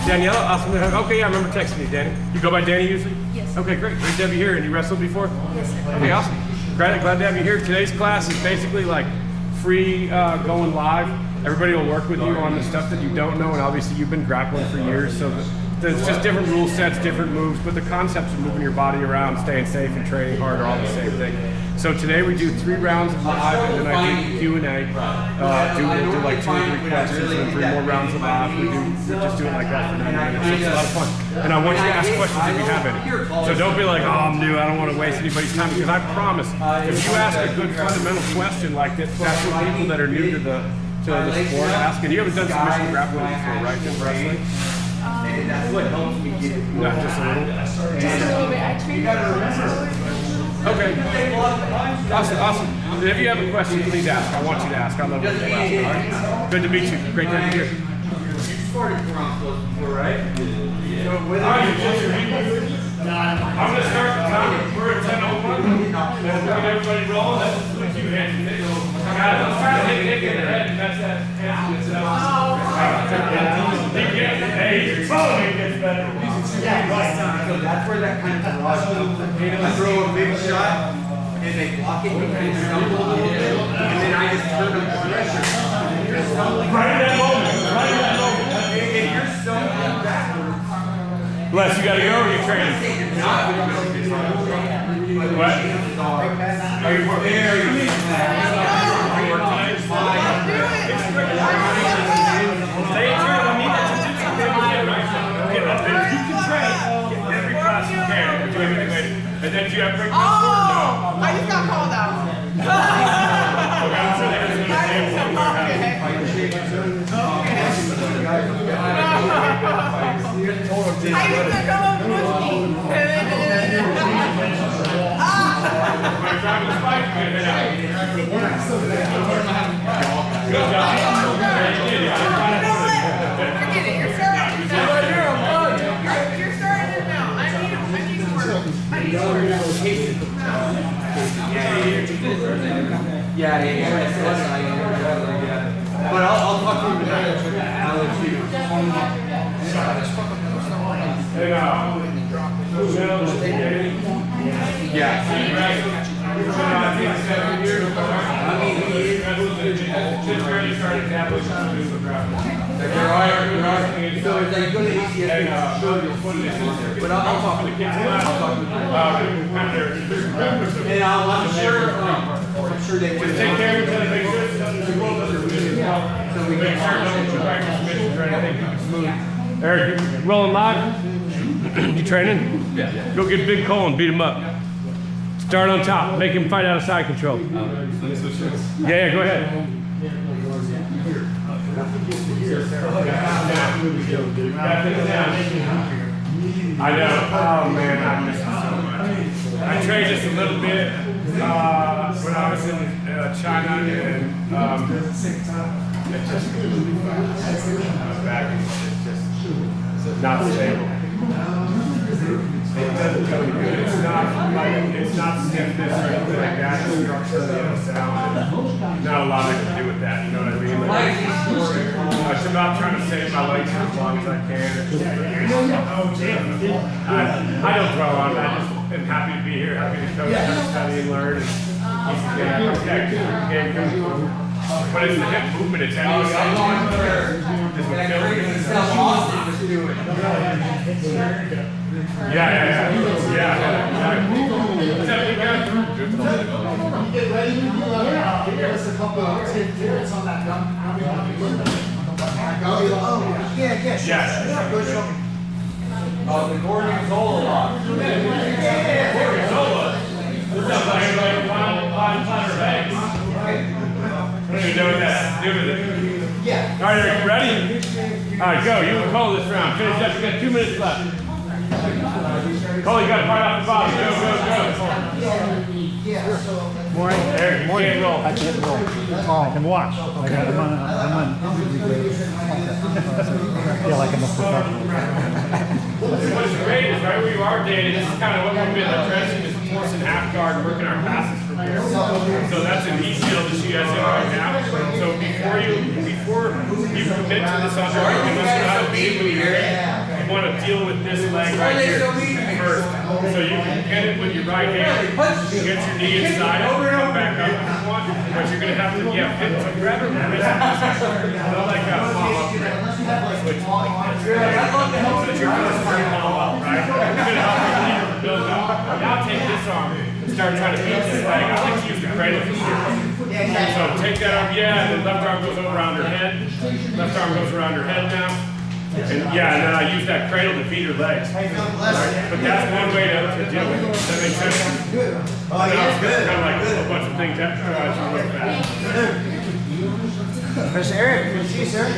Danielle, awesome. Okay, yeah, I remember texting you, Danny. You go by Danny usually? Yes. Okay, great. Great to have you here. And you wrestled before? Yes, sir. Okay, awesome. Glad to have you here. Today's class is basically like free going live. Everybody will work with you on the stuff that you don't know, and obviously you've been grappling for years, so there's just different rule sets, different moves, but the concepts of moving your body around, staying safe, and training hard are all the same thing. So today we do 3 rounds of live, and then I do Q&A. We'll do like 2 or 3 questions, and 3 more rounds of live. We just do it like that for 9 minutes. So it's a lot of fun. And I want you to ask questions if you have any. So don't be like, oh, I'm new, I don't want to waste anybody's time, because I promise, if you ask a good fundamental question like this, that's what people that are new to the sport ask. And you haven't done submission grappling before, right? Just wrestling? That's what helps me get it. Not just a little? Just a little bit. I trained Okay. Awesome. If you have a question, please ask. I want you to ask. I love when people ask. All right? Good to meet you. Great to have you here. You started 4 rounds before, right? Yeah. All right, I'm going to start the time. We're at 10:01. And we'll get everybody rolling. That's what you had to do. Guys, let's try to hit Nick in the head and that's that answer itself. Hey, following gets better. So that's where that kind of rush comes. I throw a big shot, and they block it, and stumble a little bit, and then I just turn up the pressure. Right in that moment. Right in that moment. And you're stumbling backwards. Les, you got to go or you're training? What? Are you working? And then do you have break my sword? No. I just got called out. I used to come up with me. Good job. Forget it. You're starting now. You're starting now. I need to work. I need to work. Yeah. But I'll talk to you tonight. I'll let you. Yeah. So it's like good but I'll talk to you. And I'm sure they would take care of each other, make sure so we make sure no practice submissions or anything. Eric, you rolling live? You training? Yeah. Go get Big Cole and beat him up. Start on top. Make him fight out of side control. Yeah, go ahead. I know. Oh man, I miss it so much. I trained just a little bit when I was in China, and it just back. It's just not stable. It doesn't feel good. It's not stiffness or anything like that. It's structure of the sound. Not a lot I can do with that. You know what I mean? Like, it's about trying to save my legs for as long as I can. I don't dwell on it. I just am happy to be here. Happy to coach, study, and learn. But it's the hip movement. It's how Yeah. Get ready to give us a couple of tips on that gun. The Gorgonzola lock. Gorgonzola? What's up, like platter bags? I don't even know what that has to do with it. Yeah. All right, are you ready? All right, go. You can call this round. Finish up. You got 2 minutes left. Cole, you got to fight off the bottom. Go. Eric, you can't roll. I can't roll. I can watch. I'm on. I feel like I'm a professional. What's great is right where you are, Danny, this is kind of what we've been addressing, is forcing half guard, working our passes from here. So that's an easy deal that you guys in right now. So before you commit to this under, you must know how to beat when you hear it. deal with this leg right here first. So you can pin it with your right hand, get your knee inside, come back up if you want, but you're going to have to, pin it. So grab it with this. Not like a palm up grip. Switch like this. So that you're going to start palm up, right? You're going to help your knee build up. Now take this arm and start trying to beat this leg. I like to use the cradle feeder. So take that arm, and then left arm goes over around her head. Left arm goes around her head now. And and then I use that cradle to feed her legs. Right? But that's one way to deal with it. Does that make sense? Oh, yeah, good. Kind of like a bunch of things that you work fast. Mr. Eric, good to see you, sir.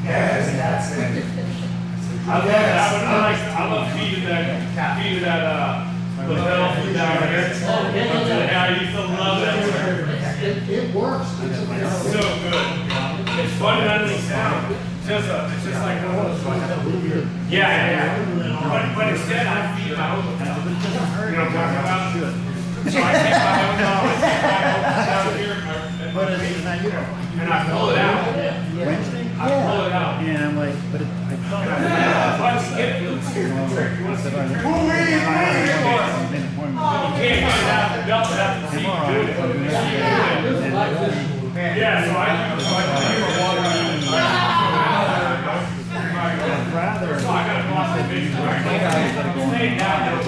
Yes, that's it. I love that. I love feeding that lapel from down here. I used to love that. It works. It's so good. It's fundamentally sound. It's just like But instead I feed my own lapel. You know what I'm talking about? So I take my own down here and I pull it out. I pull it out. And I'm like, but I thought you can't get it out of the belt without the seat doing it. Yeah, so I do water. rather So I got a boss that big stay down.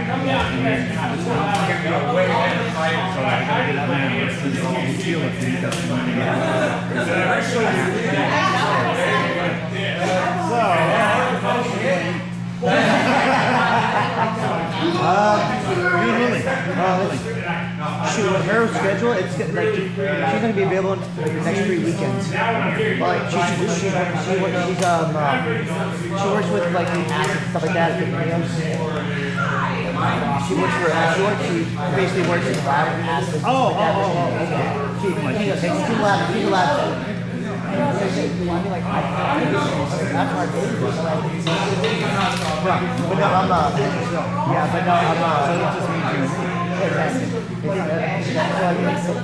Come down, you guys can have it. Way ahead of fight. So I get my hands and you can feel Shoot, with her schedule, it's like she's gonna be available for the next 3 weekends. Like she works with like the acts and stuff like that at the videos. She basically works in lab acid. She takes 2 labs. That's hard. But no, I'm not. Yeah, but no, I'm not. So it just means you.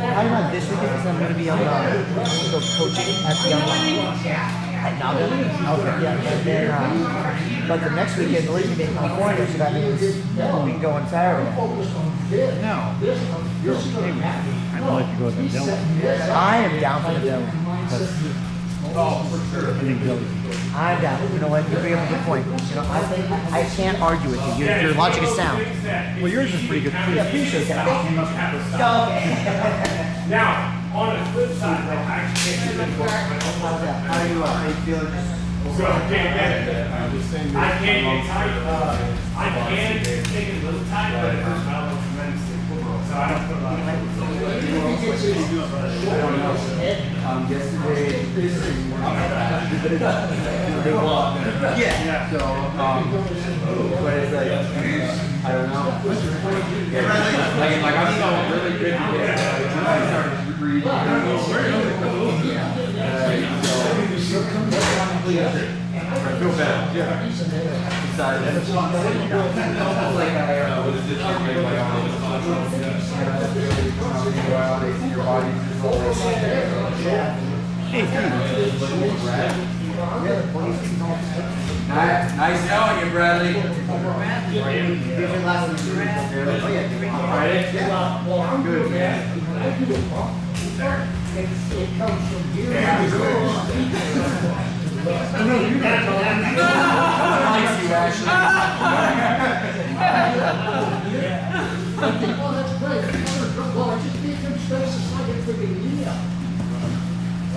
I'm not this weekend because I'm going to be on the coaching at the at Naga. Okay. Yeah, and then, but the next weekend, we're going to be in California, so that means we can go on Saturday. no. I'd like to go to Delany. I am down for the devil. I think Delany. I'm down. You know what? You bring up a good point. You know, I can't argue with you. Your logic is sound. Well, yours is pretty good. Yeah, appreciate that. Now, on the flip side, though, I actually can't do that. How do you feel? So I can't get it. I can't get tight. I can take it a little tight, but it hurts my elbow tremendously. So I don't put a lot of Yesterday, they walk. Yeah. So, but it's like, I don't know. Like I'm feeling really good today. I started breathing. I feel bad. Yeah. Besides, it's like what is this? Your body Nice knowing you, Bradley. Good, man. It comes from here. Nice, you Ashley. Oh, that's great. Well, I just need some space so I can freaking knee up.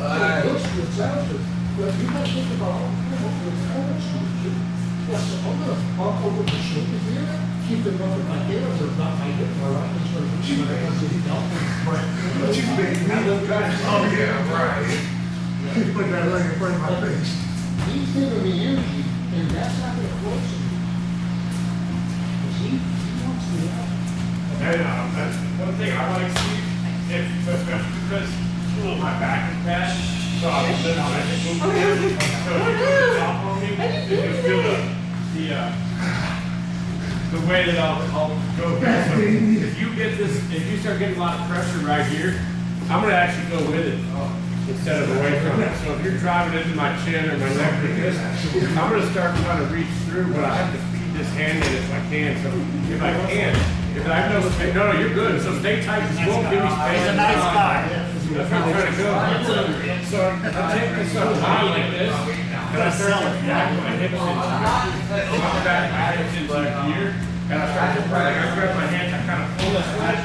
It looks good, sounds good. But you gotta think about all the performance shoes. Yes, I'm gonna pump over the shoulder here, keep them up in my hands or not my hip, all right? It's like, she's gonna have to eat out. Right. But you make me look good. Oh, yeah, right. Put that leg in front of my face. He's giving me energy, and that's not gonna close him. He wants me out. And that's one thing I like to see, especially because my back is bad, so I was living on it. So if you put the top on me, you feel the way that I'll go. So if you start getting a lot of pressure right here, I'm gonna actually go with it. instead of away from it. So if you're driving into my chin or my neck like this, I'm going to start trying to reach through, but I have to feed this hand in if I can. So if I can, if I have no space, no, you're good. So stay tight, just won't give me space. He's a nice guy. That's where I'm trying to go. So I take this up high like this, and I start to back my hips into my hips into here, and I start to like I grab my hands, I kind of pull this way,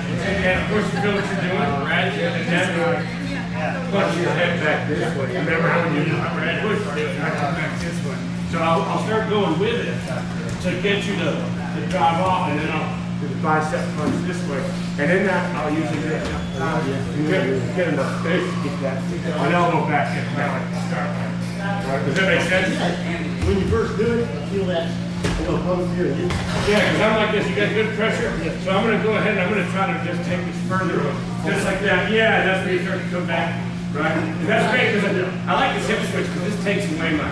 and of course you feel what you're doing, right? And then push your head back this way. Remember how when you push it, I come back this way. So I'll start going with it to get you to drive off, and then I'll do the bicep punch this way. And in that, I'll usually get enough space to keep that one elbow back in. Right? Does that make sense? When you first do it, I feel that, Yeah, because I'm like this. You got good pressure. So I'm going to go ahead and I'm going to try to just take this further. Just like that. Yeah, that's where you start to come back. Right? And that's great because I like this hip switch because this takes away my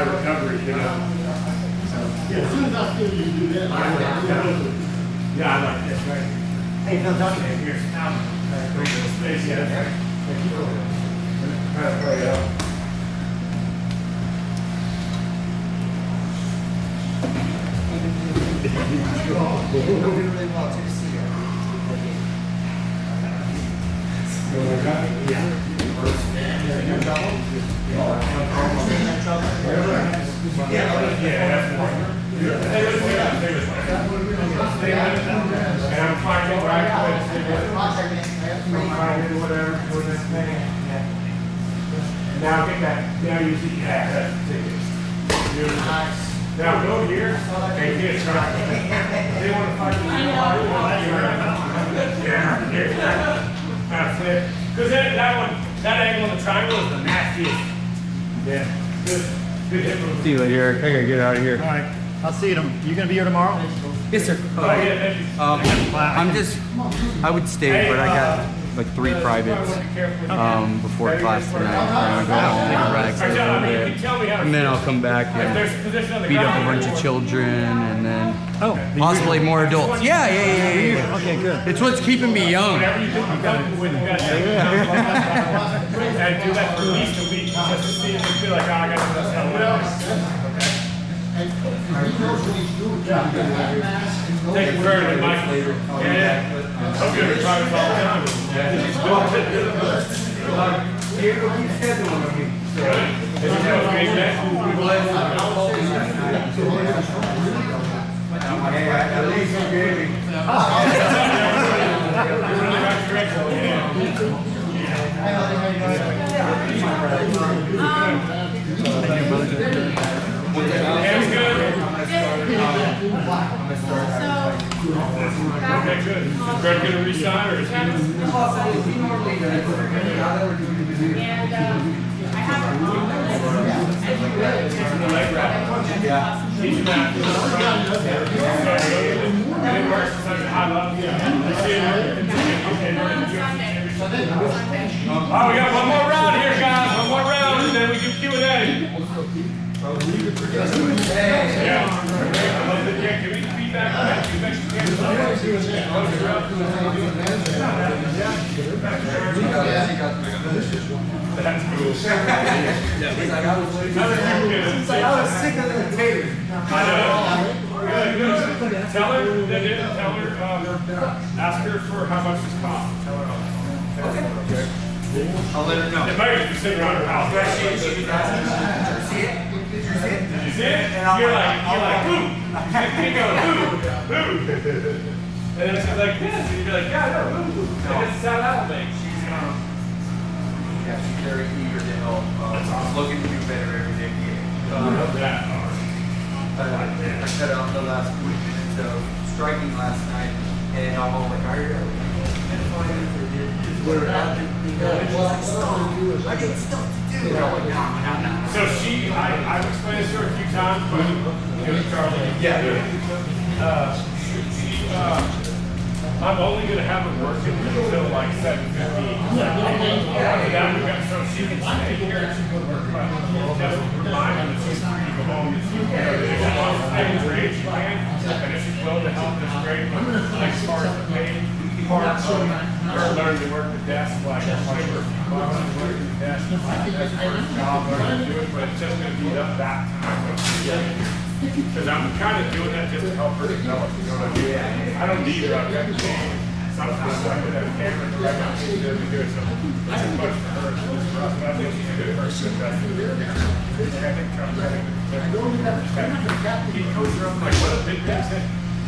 recovery, you know. as soon as I feel you do that, Yeah, I like this, right? Hey, Phil, Tony. Here's space, yeah. Play it out. Really well too to see you. And I'm finding right whatever, doing this thing. Now get that. Now you see, that's the ticket. Now go here and get tried. They want to fight you. That's it. Because that angle in the triangle is the nastiest. Yeah. Good hip move. See you later, Eric. I gotta get out of here. All right. I'll see you. You gonna be here tomorrow? Yes, sir. I would stay, but I got like 3 privates before class tonight. I'm gonna go home and relax a little bit, and then I'll come back and beat up a bunch of children, and then possibly more adults. Yeah. Okay, good. It's what's keeping me young. Whatever you do, you got to do it. And do that for at least a week just to see if you feel like, oh, I got to do this. Take it further, Mike. Yeah. I'm good at private all the time. At least you gave me. Okay, good. Is Brett going to resign or is he? And I have Teach him that. It works at such a high level. Oh, we got one more round here, guys. One more round, and then we do Q&A. Yeah. Give me the feedback on that. That's cool. I was sick of the taters. I know. Good. Tell her, ask her for how much this costs. Tell her all. Okay. I'll let her know. It might be sitting around her house. Did you see it? Did you see it? You're like, who? You go, who? And then she's like, this. And you'd be like, yeah, no, who? And it's sound out thing. She's very eager to help. Looking to do better every day. I love that. I cut out the last 20 minutes of striking last night, and I'm all like, are you ready? I got stuff to do. So I've explained this to her a few times, but Charlie, I'm only going to have her working until like 7:15. So she can stay here and she can work. Just remind her that she's free to go home. If she wants to stay in her age, she can. And if she's willing to help, that's great. But like as far as the paid part of her learning to work the desk, like labor, that's the first job learning to do it, but it's just going to beat up that time. Because I'm kind of doing that just to help her develop, you know what I mean? I don't need her up there. Sometimes I could have a camera and right now she's doing good, so it's too much for her as for us, but I think she's a good person to invest in. I think Trump's having he coached her up like what a big thing said.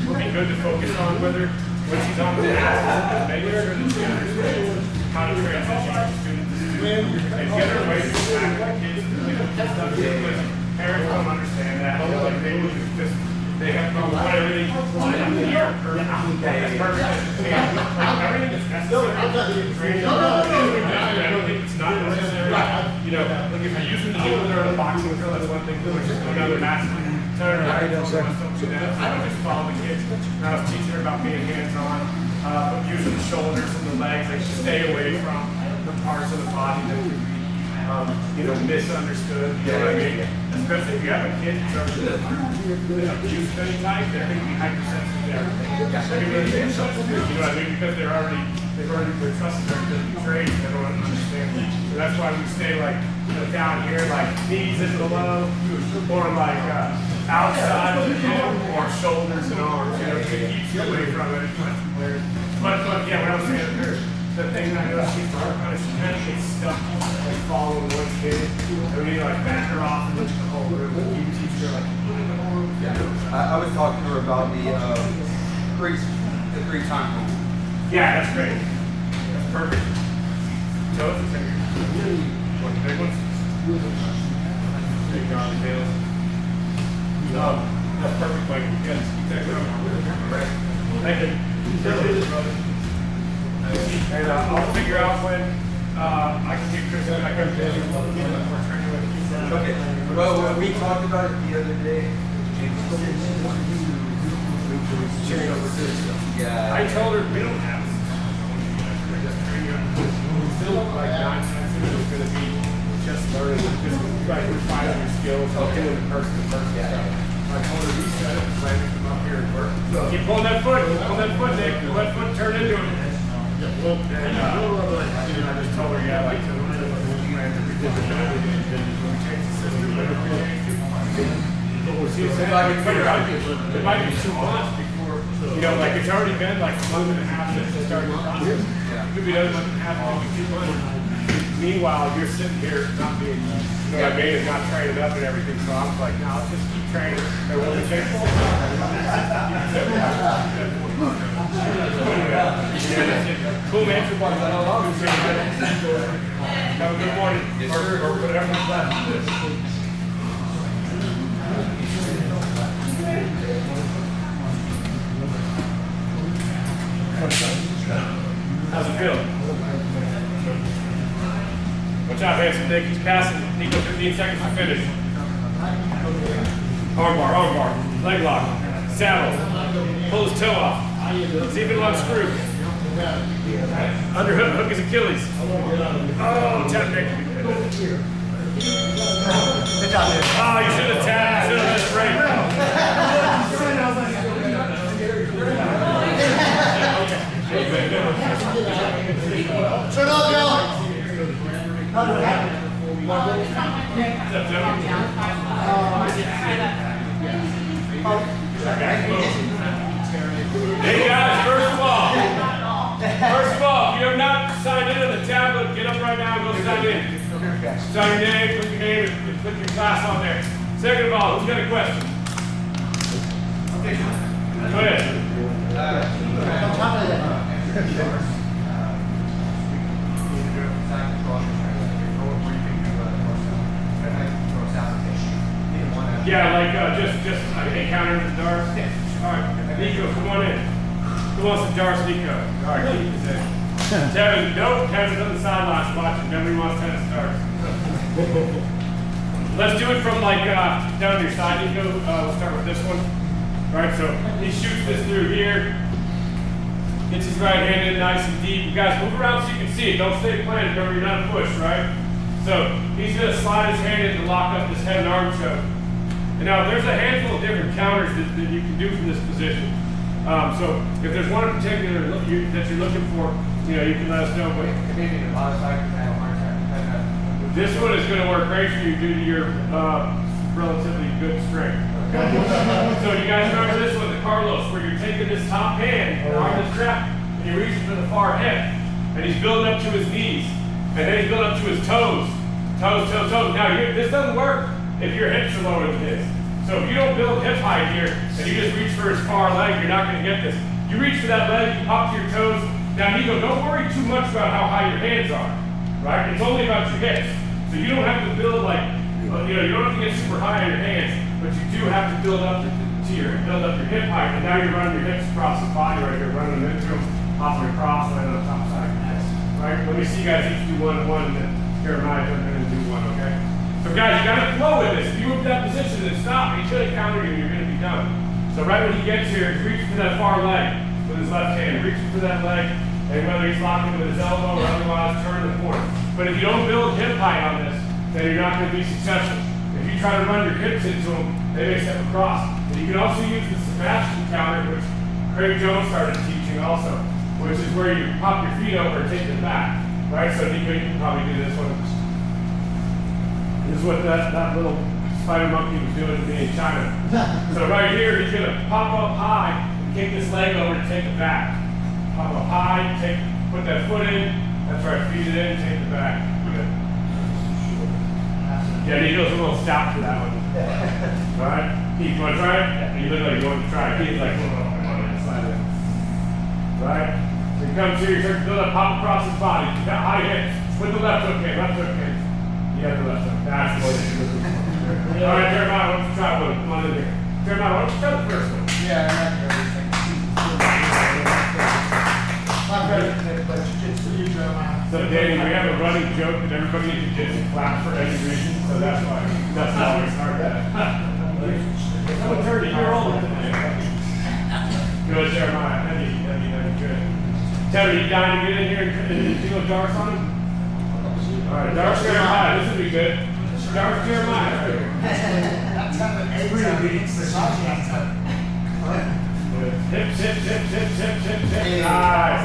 It'd be good to focus on with her when she's on the mat, making sure that she understands how to transition from student to student and get her away from the back of the kids. Because parents don't understand that. Like they would just they have whatever they want to hear or that's perfect. Everything is necessary. Training. I don't think it's not necessary. You know, like if you're using the needle or the boxing drill, that's one thing. Which is another massive. Tell her I don't do that. I don't just follow the kids. I was teaching her about being hands-on, but using the shoulders and the legs. Like stay away from the parts of the body that could be, you know, misunderstood. You know what I mean? Especially if you have a kid who's abused of any type, they're going to be hypersensitive to everything. They're going to be insensitive. You know what I mean? Because they've already been trusted to be trained. They don't understand. So that's why we stay like, you know, down here, like knees and below, or like outside of the hip, or shoulders and arms. You know, it keeps you away from it. But yeah, what I was saying, the thing that I know she's kind of gets stuck, like following one kid. And we like back her off and look at the whole room. You teach her like. I was talking to her about the 3-time rule. Yeah, that's great. That's perfect. Toes and fingers. What, the big ones? Big arm tails. That's perfect, Mike. Yes, exactly. Thank you. And I'll figure out when I can get Chris back up there. Okay. Well, we talked about it the other day. Yeah. I told her we don't have it. Still like 9 times it's going to be just learning, just like refining your skills, doing the person-to-person stuff. I told her reset it and plan to come up here and work. Keep pulling that foot, Nick. Pull that foot, turn into it. And I just told her, yeah, like to plan to be it might be 2 months before, you know, like it's already been like a month and a half since it started the process. It could be another month and a half, maybe 2 months. Meanwhile, you're sitting here not being, you know what I mean, and not trained up and everything. So I was like, no, let's just keep training. There will be chances. Cool, man. Have a good morning. Or whatever's left. How's it feel? Watch out, handsome Nick. He's passing. Nico, 15 seconds to finish. Armbar, leg lock, saddle, pull his toe off. See if it'll unscrew. Underhook, hook his Achilles. Oh, tap Nick. Good job, dude. Oh, you should have tapped. You should have just right. Turn off, Bill. Hey guys, first of all, if you're not signed in on the tablet, get up right now and go sign in. Sign your name, put your name, and put your class on there. Second of all, who's got a question? Go ahead. Yeah, like just encounter the darts. All right, Nico, come on in. Who wants some darts, Nico? All right, keep this in. Kevin, nope, Kevin's on the sidelines watching. Nobody wants tennis darts. Let's do it from like down to your side, Nico. We'll start with this one. All right, so he shoots this through here. Gets his right hand in nice and deep. You guys move around so you can see it. Don't stay planted. Remember, you're not pushed, right? So he's going to slide his hand in to lock up this head and arm choke. And now there's a handful of different counters that you can do from this position. So if there's one in particular that you're looking for, you know, you can let us know. But This one is going to work great for you due to your relatively good strength. Okay? So you guys remember this one, the Carlos, where you're taking this top hand on this trap and you're reaching for the far hip, and he's building up to his knees, and then he's building up to his toes. Toes, toes, toes. Now, this doesn't work if your hips are lower than his. So if you don't build hip height here, and you just reach for his far leg, you're not going to get this. You reach for that leg, you pop to your toes. Now, Nico, don't worry too much about how high your hands are, right? It's only about your hips. So you don't have to build like, you don't have to get super high on your hands, but you do have to build up your hip height. And now you're running your hips across the body right here, running them into them, hopping across, landing on the top side. Right? Let me see you guys each do one and one, and then Jeremiah jump in and do one, okay? So guys, you gotta flow with this. If you move that position and stop, he's gonna counter you and you're gonna be done. So right when he gets here, he's reaching for that far leg with his left hand, reaching for that leg, and whether he's locking with his elbow or otherwise, turn the corner. But if you don't build hip height on this, then you're not gonna be successful. If you try to run your hips into them, they may step across. And you can also use the Sebastian counter, which Craig Jones started teaching also, which is where you pop your feet over and take them back. Right? So Nico, you can probably do this one. This is what that little spider monkey was doing to me in China. So right here, he's gonna pop up high and kick this leg over and take it back. Pop up high, put that foot in. That's right, feed it in, take it back. Good. Yeah, Nico's a little stout for that one. All right, Keith, you want to try it? Yeah. You look like you want to try it. Keith's like, slide it. Right? So he comes here, he starts to build up, pop across his body. He's got high hips. With the left hook in, left hook in. Yeah, the left hook. That's what it is. All right, Jeremiah, why don't you try one? Come on in here. Jeremiah, why don't you try the first one? Yeah, I'm not everything. I'm ready for jiu-jitsu, you, Jeremiah. So, Danny, we have a running joke that everybody in jiu-jitsu claps for any reason, so that's why. That's how we start that. I'm a 30-year-old. Good, Jeremiah. That'd be good. Teddy, you dying to get in here and do a darts on him? All right, darts Jeremiah. This would be good. Darts Jeremiah. That's kind of an beats the Hips. Nice.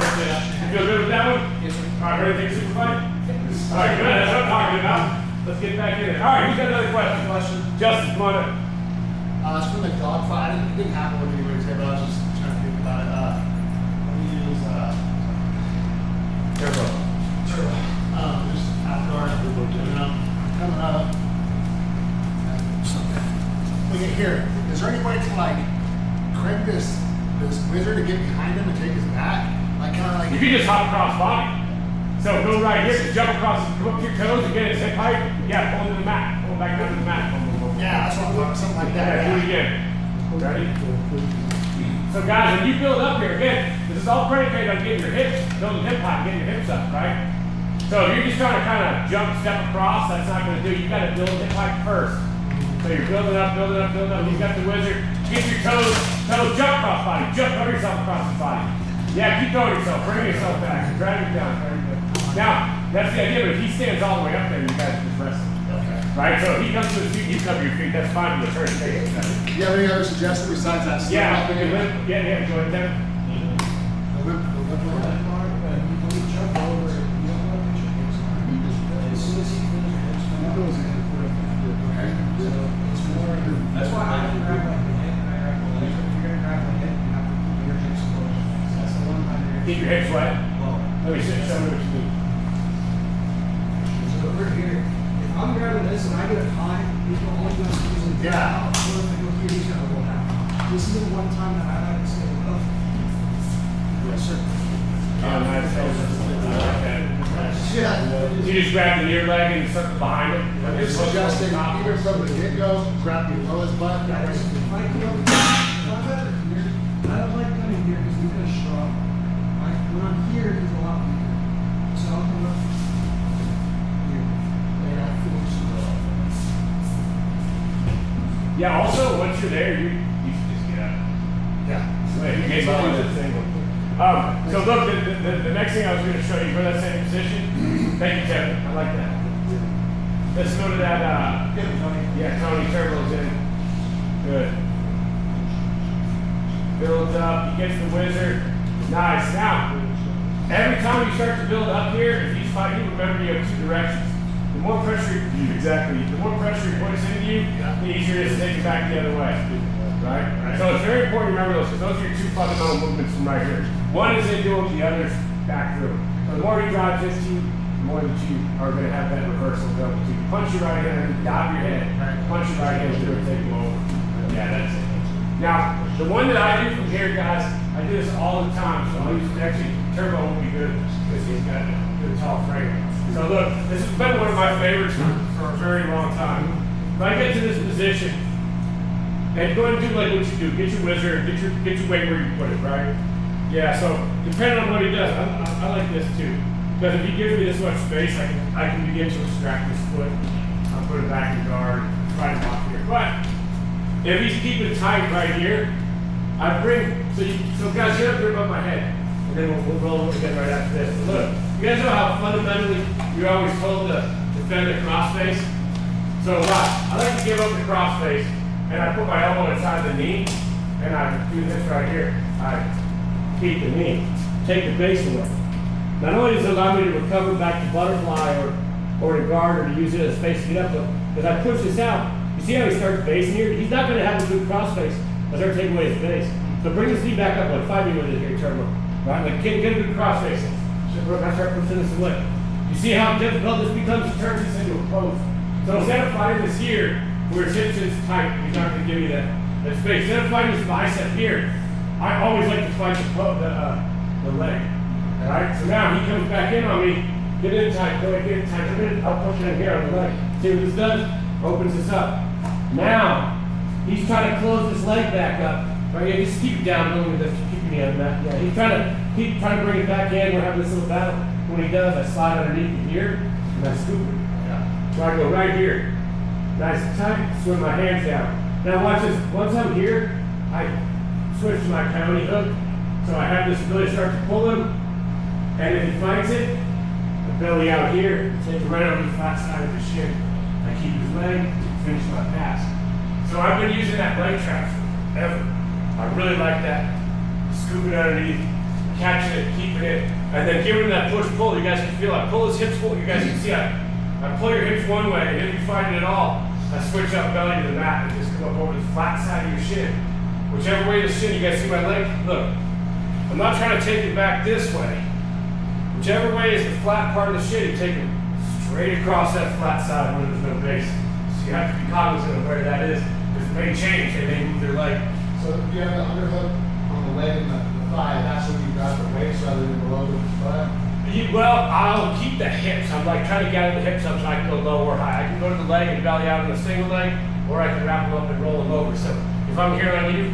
You feel good with that one? Yes, sir. All right, ready to take a super fight? All right, good. That's what I'm talking about. Let's get back in it. All right, who's got another question? Justin, come on up. It's from the dog fight. It didn't happen with me today, but I was just trying to think about it. Let me use Turbo. Just outdoor. Coming up. Look at here. Is there any way to like crank this wizard to get behind him and take his back? Like kind of like. You can just hop across body. So go right here, just jump across, come up to your toes and get his hip height. Yeah, pull into the mat. Pull back down to the mat. Yeah, that's what I'm talking, something like that. Yeah, do it again. Ready? So guys, when you build up here, again, this is all predicated on getting your hips, building hip height, getting your hips up, right? So if you're just trying to kind of jump, step across, that's not going to do. You got to build hip height first. So you're building up. He's got the wizard. Get your toes, jump across body. Throw yourself across his body. Yeah, keep throwing yourself. Bring yourself back. Drag it down. Very good. Now, that's the idea, but if he stands all the way up there, you guys just rest him. Okay. Right? So if he comes to his feet, you cover your feet. That's fine for the turn. Do you have any other suggestions besides that? Yeah, go ahead, Devin. That's why I didn't grab my head and I grab my leg. If you're going to grab my head, you have to keep your hips closed. That's the one time you're Keep your hips wet. Let me show me what you do. So over here, if I'm grabbing this and I get a tie, he's only going to use it down. So if I go here, he's going to go down. This is the one time that I like to stay up. Yes, sir. Nice. You just grab the near leg and circle behind it. You're suggesting even from the get-go, grab below his butt. I don't like coming here because we're going to struggle. Right? When I'm here, he's a lot weaker. So I'll come up here. And I force it. Yeah, also, once you're there, you should just get up. Yeah. Wait, you get on this thing. So look, the next thing I was going to show you for that same position. Thank you, Kevin. I like that. Let's go to that. Yeah, Tony Turbo's in. Good. Builds up. He gets the wizard. Nice. Now, every time you start to build up here, if he's fighting, remember you have two directions. The more pressure, exactly, the more pressure he puts into you, the easier it is to take it back the other way. Right? So it's very important to remember those, because those are your two fundamental movements from right here. One is into them, the other's back through. So the more he drives into you, the more that you are going to have that reversal double to punch your right hand, dive your head, punch your right hand, do it, take them over. Yeah, that's it. Now, the one that I do from here, guys, I do this all the time. So I'll use, actually, Turbo will be good because he's got a good tall frame. So look, this has been one of my favorites for a very long time. If I get to this position, and go ahead and do like what you do. Get your whizzer, get your weight where you put it, right? Yeah, so depending on what he does, I like this too. Because if he gives me this much space, I can begin to extract this foot. I'll put it back in guard, try to block here. But if he's keeping it tight right here, I bring, so guys, get up here above my head. And then we'll roll over again right after this. But look, you guys know how fundamentally you're always told to defend the cross face? So I like to give up the cross face, and I put my elbow inside the knee, and I do this right here. I keep the knee, take the base away. Not only does it allow me to recover back to butterfly or to guard or to use it as space to get up, but as I push this out, you see how he starts basing here? He's not going to have a good cross face as I take away his base. So bring his knee back up, like fight me with it here, Turbo. Right? Like get a good cross face. I start pushing this away. You see how difficult this becomes to turn this into a pose. So instead of fighting this here, where his hips is tight, he's not going to give you that space. Instead of fighting his bicep here, I always like to fight the leg. Alright, so now he comes back in on me, get in tight, go ahead, get in tight, come in, I'll push it in here on the leg. See what this does? Opens this up. Now, he's trying to close this leg back up. Right, yeah, just keep it down, don't let it keep me on the mat. Yeah, he's trying to bring it back in, we're having this little battle. When he does, I slide underneath it here, and I scoop it. Yeah. So I go right here. Nice and tight, swing my hands down. Now watch this, once I'm here, I switch to my coyote hook. So I have this ability to start to pull him, and if he fights it, the belly out here, take him right over the flat side of his shin. I keep his leg, finish my pass. So I've been using that leg trap forever. I really like that. Scooping underneath, catching it, keeping it, and then giving him that push-pull. You guys can feel I pull his hips forward. You guys can see I pull your hips one way, and if you fight it at all, I switch up belly to the mat and just come up over the flat side of your shin. Whichever way the shin, you guys see my leg? Look, I'm not trying to take it back this way. Whichever way is the flat part of the shin, you take it straight across that flat side where there's no base. So you have to be cognizant of where that is, because it may change, they may move their leg. So if you have the underhook on the leg and the thigh, that's when you grab the waist rather than below the butt? Well, I'll keep the hips. I'm like trying to gather the hips up so I can go low or high. I can go to the leg and belly out on the single leg, or I can wrap them up and roll them over. So if I'm here on you,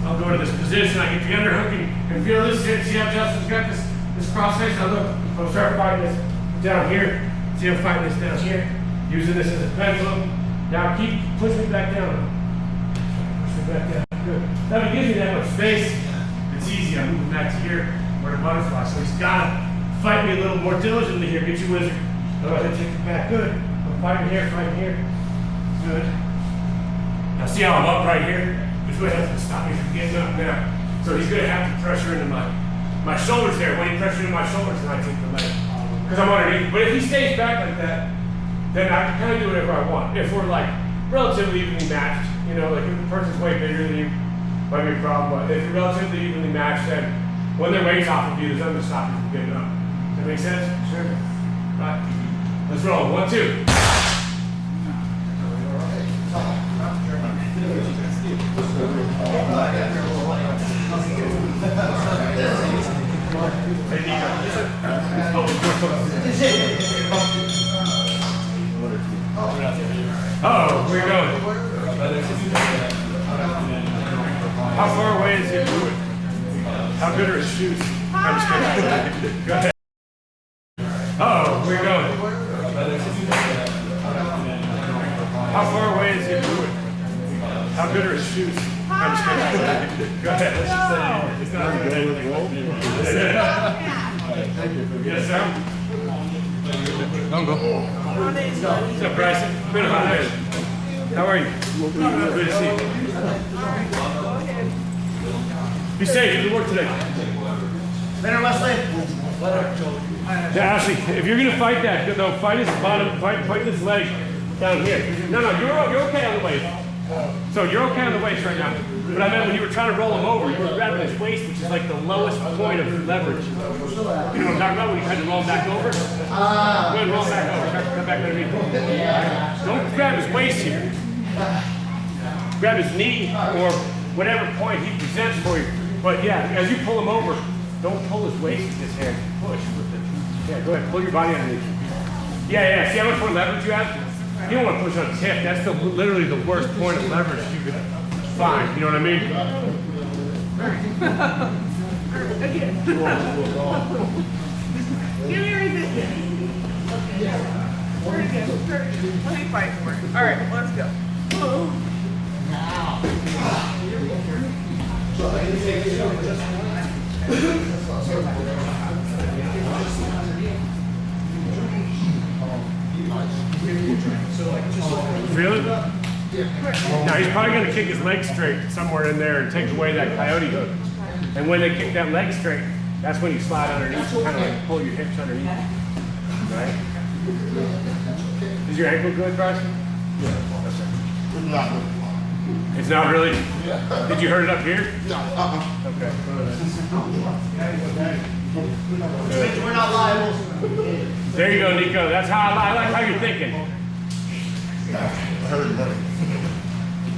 I'll go to this position. I get the underhook and feel this hip. See how Justin's got this cross face? Now look, I'll start fighting this down here. See I'm fighting this down here. Using this as a pendulum. Now keep pushing me back down. Back down. Good. That gives me that much space. It's easy. I'm moving back to here. We're a butterfly. So he's got to fight me a little more diligently here. Get your whizzer. Go ahead, take it back. Good. I'm fighting here, Good. Now see how I'm up right here? This way has to stop me from getting up now. So he's going to have to pressure into my shoulders there. When he pressures into my shoulders, then I take the leg. Because I'm underneath. But if he stays back like that, then I can kind of do whatever I want. If we're like relatively evenly matched, you know, like if the person's way bigger than you, might be a problem. But if you're relatively evenly matched, then when their weight's off of you, there's nothing to stop you from getting up. Does that make sense? Sure. Right. Let's roll. 1, 2. Oh, where you going? How far away is he moving? How good are his shoes? I'm just kidding. Go ahead. Oh, where you going? How far away is he moving? How good are his shoes? I'm just kidding. Go ahead. Let's just say it's not a good roll. Yes, sir. Don't go. What's up, Bryson? Been a hot night. How are you? Good to see you. Be safe. Good work today. Better, Wesley. Yeah, actually, if you're gonna fight that, though, fight his bottom, fight this leg down here. No, you're okay on the waist. So you're okay on the waist right now. But I meant when you were trying to roll him over, you were grabbing his waist, which is like the lowest point of leverage. You know what I'm talking about when you tried to roll him back over? Go ahead and roll him back over. Come back underneath. Don't grab his waist here. Grab his knee or whatever point he presents for you. But yeah, as you pull him over, don't pull his waist with this hand. Push with it. Yeah, go ahead. Pull your body underneath. Yeah. See how much more leverage you have? You don't want to push on his hip. That's literally the worst point of leverage you could find. You know what I mean? Give me resistance. Pretty good. Let me fight for it. All right, let's go. Really? Now he's probably going to kick his leg straight somewhere in there and take away that coyote hook. And when they kick that leg straight, that's when you slide underneath, kind of like pull your hips underneath. Right? Is your ankle good, Bryson? Yeah. It's not really? Did you hurt it up here? No. Okay. We're not liable. There you go, Nico. That's how I like how you're thinking.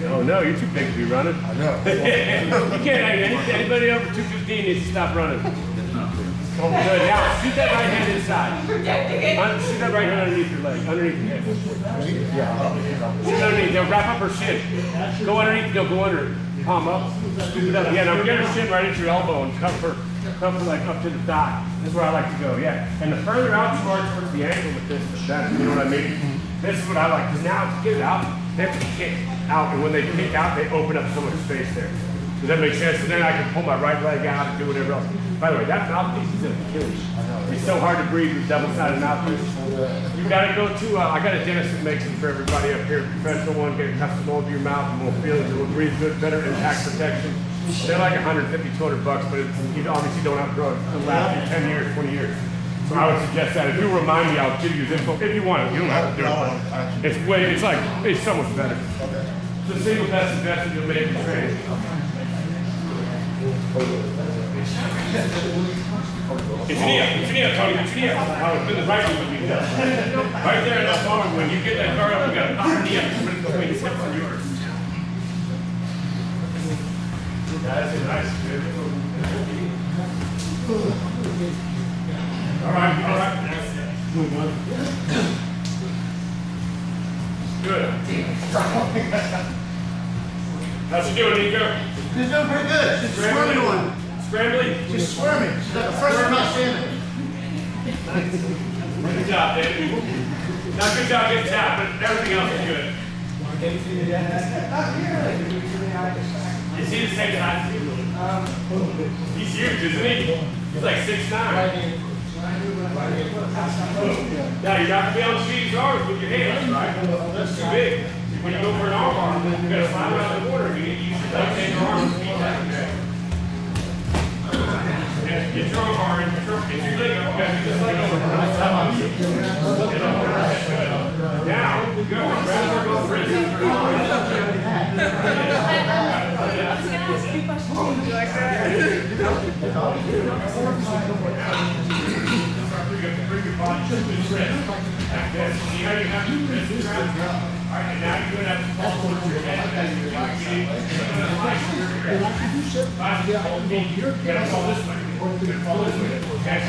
Oh no, you're too big to be running. I know. You can't. Anybody over 215 needs to stop running. Good. Now shoot that right hand inside. Shoot that right hand underneath your leg, underneath your hip. Yeah. Shoot underneath. Now wrap up her shin. Go underneath. Go under. Palm up. Scoop it up. Yeah. Now get her shin right into your elbow and cup her like up to the thigh. That's where I like to go. Yeah. And the further out you are towards the ankle with this, the better. You know what I mean? This is what I like. Because now to get it out, they have to kick out, and when they kick out, they open up so much space there. Does that make sense? So then I can pull my right leg out and do whatever else. By the way, that mouthpiece is gonna kill you. It's so hard to breathe with double-sided mouthpiece. You gotta go to, I got a dentist that makes them for everybody up here. Professional one, get a custom mold to your mouth and we'll feel it. It will breathe good, better impact protection. They're like 150, 200 bucks, but you obviously don't outgrow it. It'll last you 10 years, 20 years. So I would suggest that. If you remind me, I'll give you his info. If you want it, you don't have to do it. It's so much better. It's the single best investment you'll make in training. It's an knee up, Tony. It's an knee up. Oh, it's been the right one with me. Right there in that forward, when you get that guard up, you got to pop your knee up and put it between his hips and yours. That's a nice good. All right. Good. How's she doing, Nico? She's doing pretty good. She's a squirming one. Scrambly? She's squirming. She's like the first time I've seen it. Good job, David. Not good job getting tapped, but everything else is good. Is he the same size as you? He's huge, isn't he? He's like 6'9". Now you got to be on the street arms with your hands, right? That's too big. When you go for an arm bar, you got to slide around the border. You need to use your left hand arm to beat that. Get your arm bar in, get your leg up. You got to do this leg over. Now, go. Grab both wrists. You like that? Bring your body to the wrist. Like this. See how you have your wrist around? Alright, and now you're going to have to fall towards your head. You gotta fall this way. Fall this way. Okay.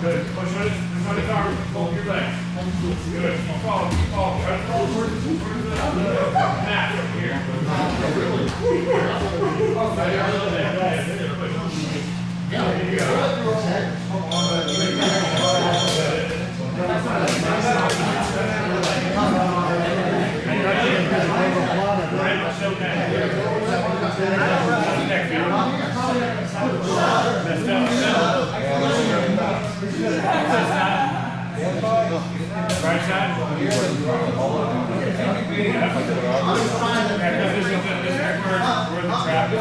Good. Push on his arm. Pull your legs. Good. Fall. Try to fall towards the mat here. There you go. Right side? This is where the trap is.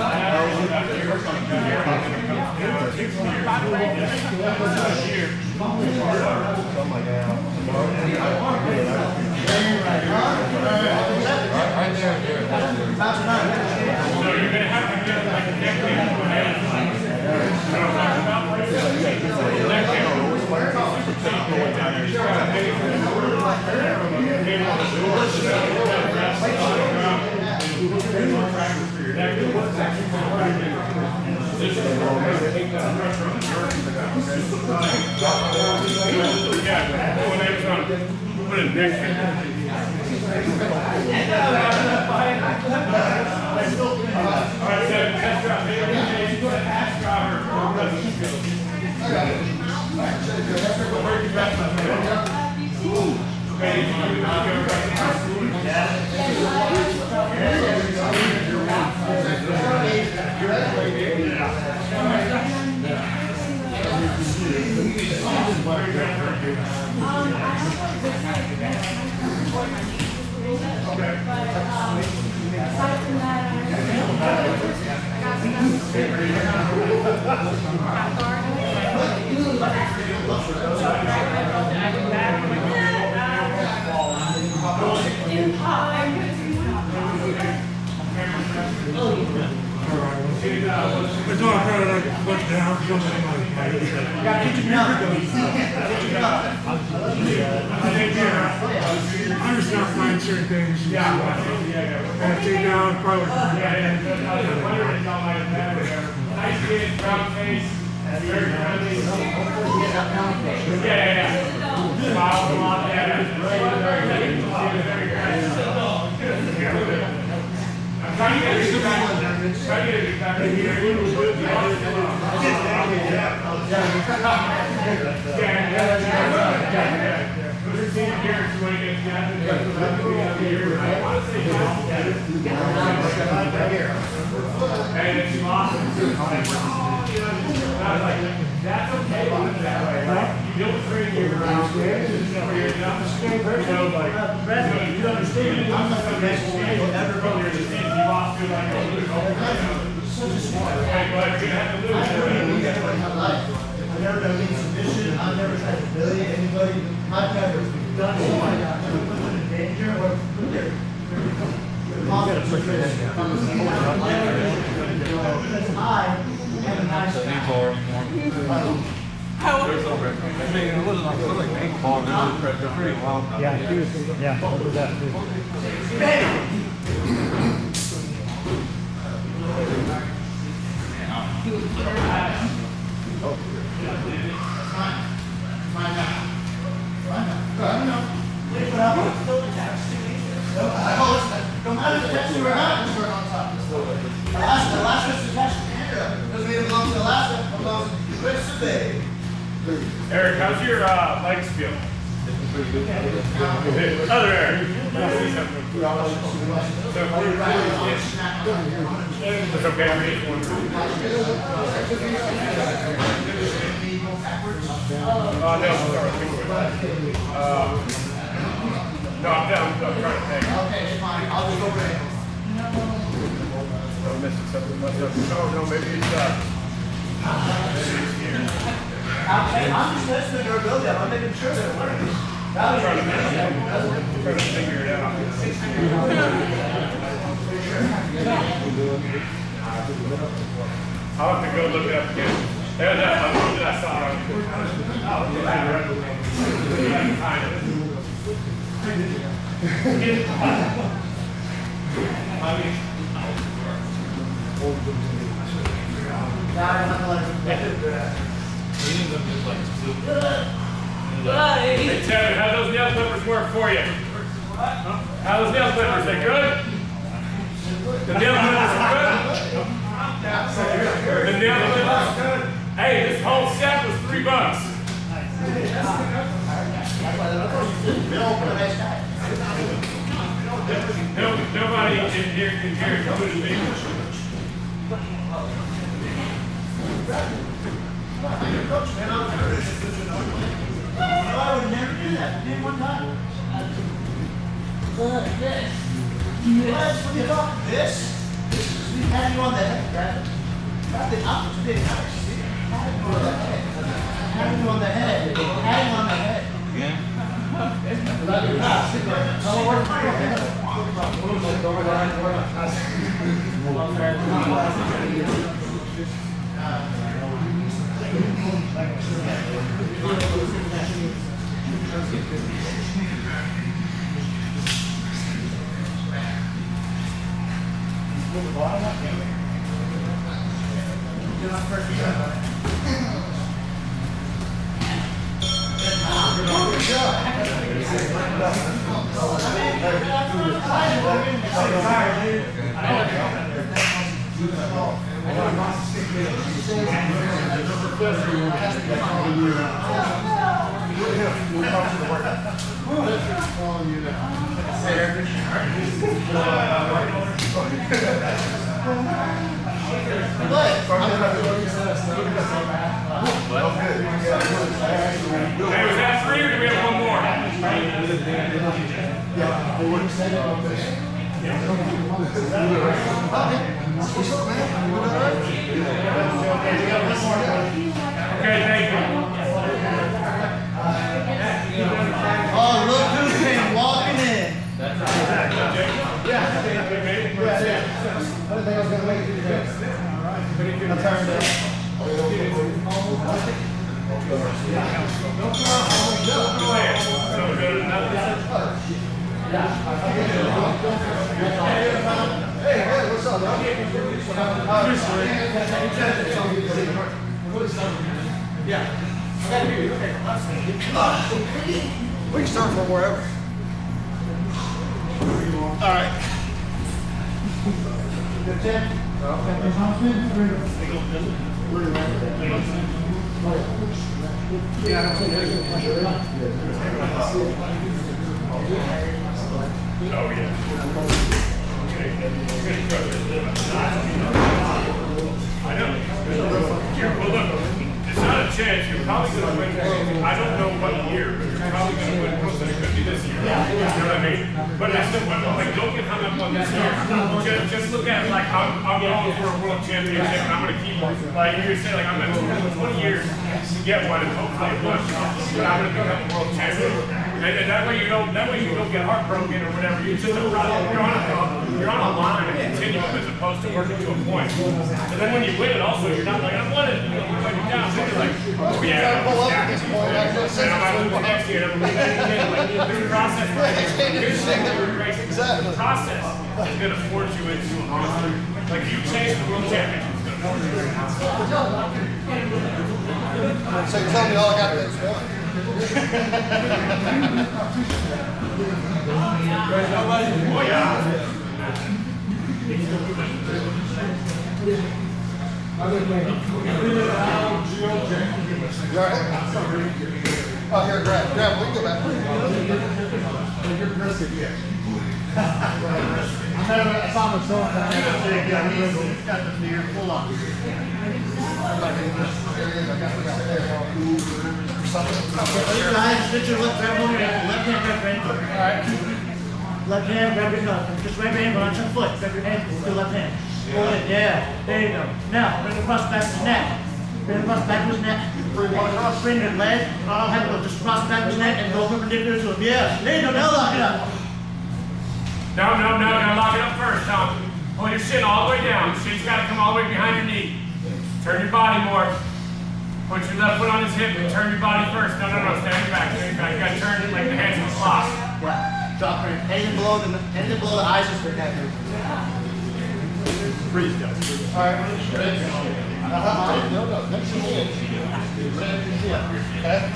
Put it next. I'm just not finding certain things. Take down, probably. Nice kid, brown face, very friendly. Smile a lot, I'm trying to get you back in here. And it's awesome. That's okay that way, right? You don't train your around where you're not you understand. I'm not going to make everybody understands you lost to like but you're going to have to lose. I've never done any submission. I've never tried to humiliate anybody. I've never done anything. I've never put them in danger or put their confidence in risk. Because I am a nice guy. Yeah, he was, yeah, what was that? No matter if it's or not, it's on top. Alaska's attached to Canada. Doesn't even belong to Alaska. It belongs to the US today. Eric, how's your legs feel? Other Eric. It's okay, I'm just wondering. No, I'm down. I'm trying to think. Okay, it's fine. I'll just go there. I'm missing something. Oh, no, maybe it's here. I'm just testing the durability. I'm making sure that it works. I'm trying to figure it out. I'll have to go look it up again. There's that. I'm looking at that song. Oh, Hey Tevin, how those nail clippers work for you? How those nail clippers, they good? The nail clippers are good? The nail clippers? Hey, this whole set was $3. Nobody in here can hear it, including me. I would never do that. I did one time. This. What are you talking? This? We had you on the head, right? Not the opposite. Didn't see it. Having on the head. Having on the head. Hey, was that 3 or do we have one more? Okay, thank you. Oh, look who came walking in. We can start from wherever. All right. Oh, yeah. I know. Well, look, it's not a chance. You're probably going to win. I don't know what year, but you're probably going to win most of it. It could be this year. You know what I mean? But I still, like, don't get hung up on this year. Just look at it like I'm going for a world championship, and I'm going to keep one. Like you say, like I'm going to 20 years to get one, and hopefully it was. But I'm going to become a world champion. And that way you don't get heartbroken or whatever. You're just you're on a line, a continuum, as opposed to working to a point. And then when you win it, also you're not like I won it. You're down. So you're like, oh yeah, and I might lose next year. And like, there's a process. Here's the thing that we're racing. The process is going to force you into a monster. Like you chase the world championship, it's going to force you into a monster. So you're telling me all I got to do is one. Oh yeah. You all right? Oh, here, grab. We can go back. I saw him so got the fear full on. Guys, switch your left hand over here. Left hand, grab your ankle. Alright. Left hand, grab your nose. Just grab your ankle on your foot. Grab your ankle with your left hand. Pull it, yeah. There you go. Now, bring it across the back of his neck. Bring it across the back of his neck. Bring your leg. I'll have it go just across the back of his neck and go perpendicular to him. Yeah. There you go. Now lock it up. No, lock it up first, Tom. Pull your shin all the way down. Shin's got to come all the way behind your knee. Turn your body more. Put your left foot on his hip and turn your body first. No, stand back. You got to turn it like the hands of a clock. Yeah. Drop her. Anything below the eyes is protected. Freeze down. All right. No. Next to me.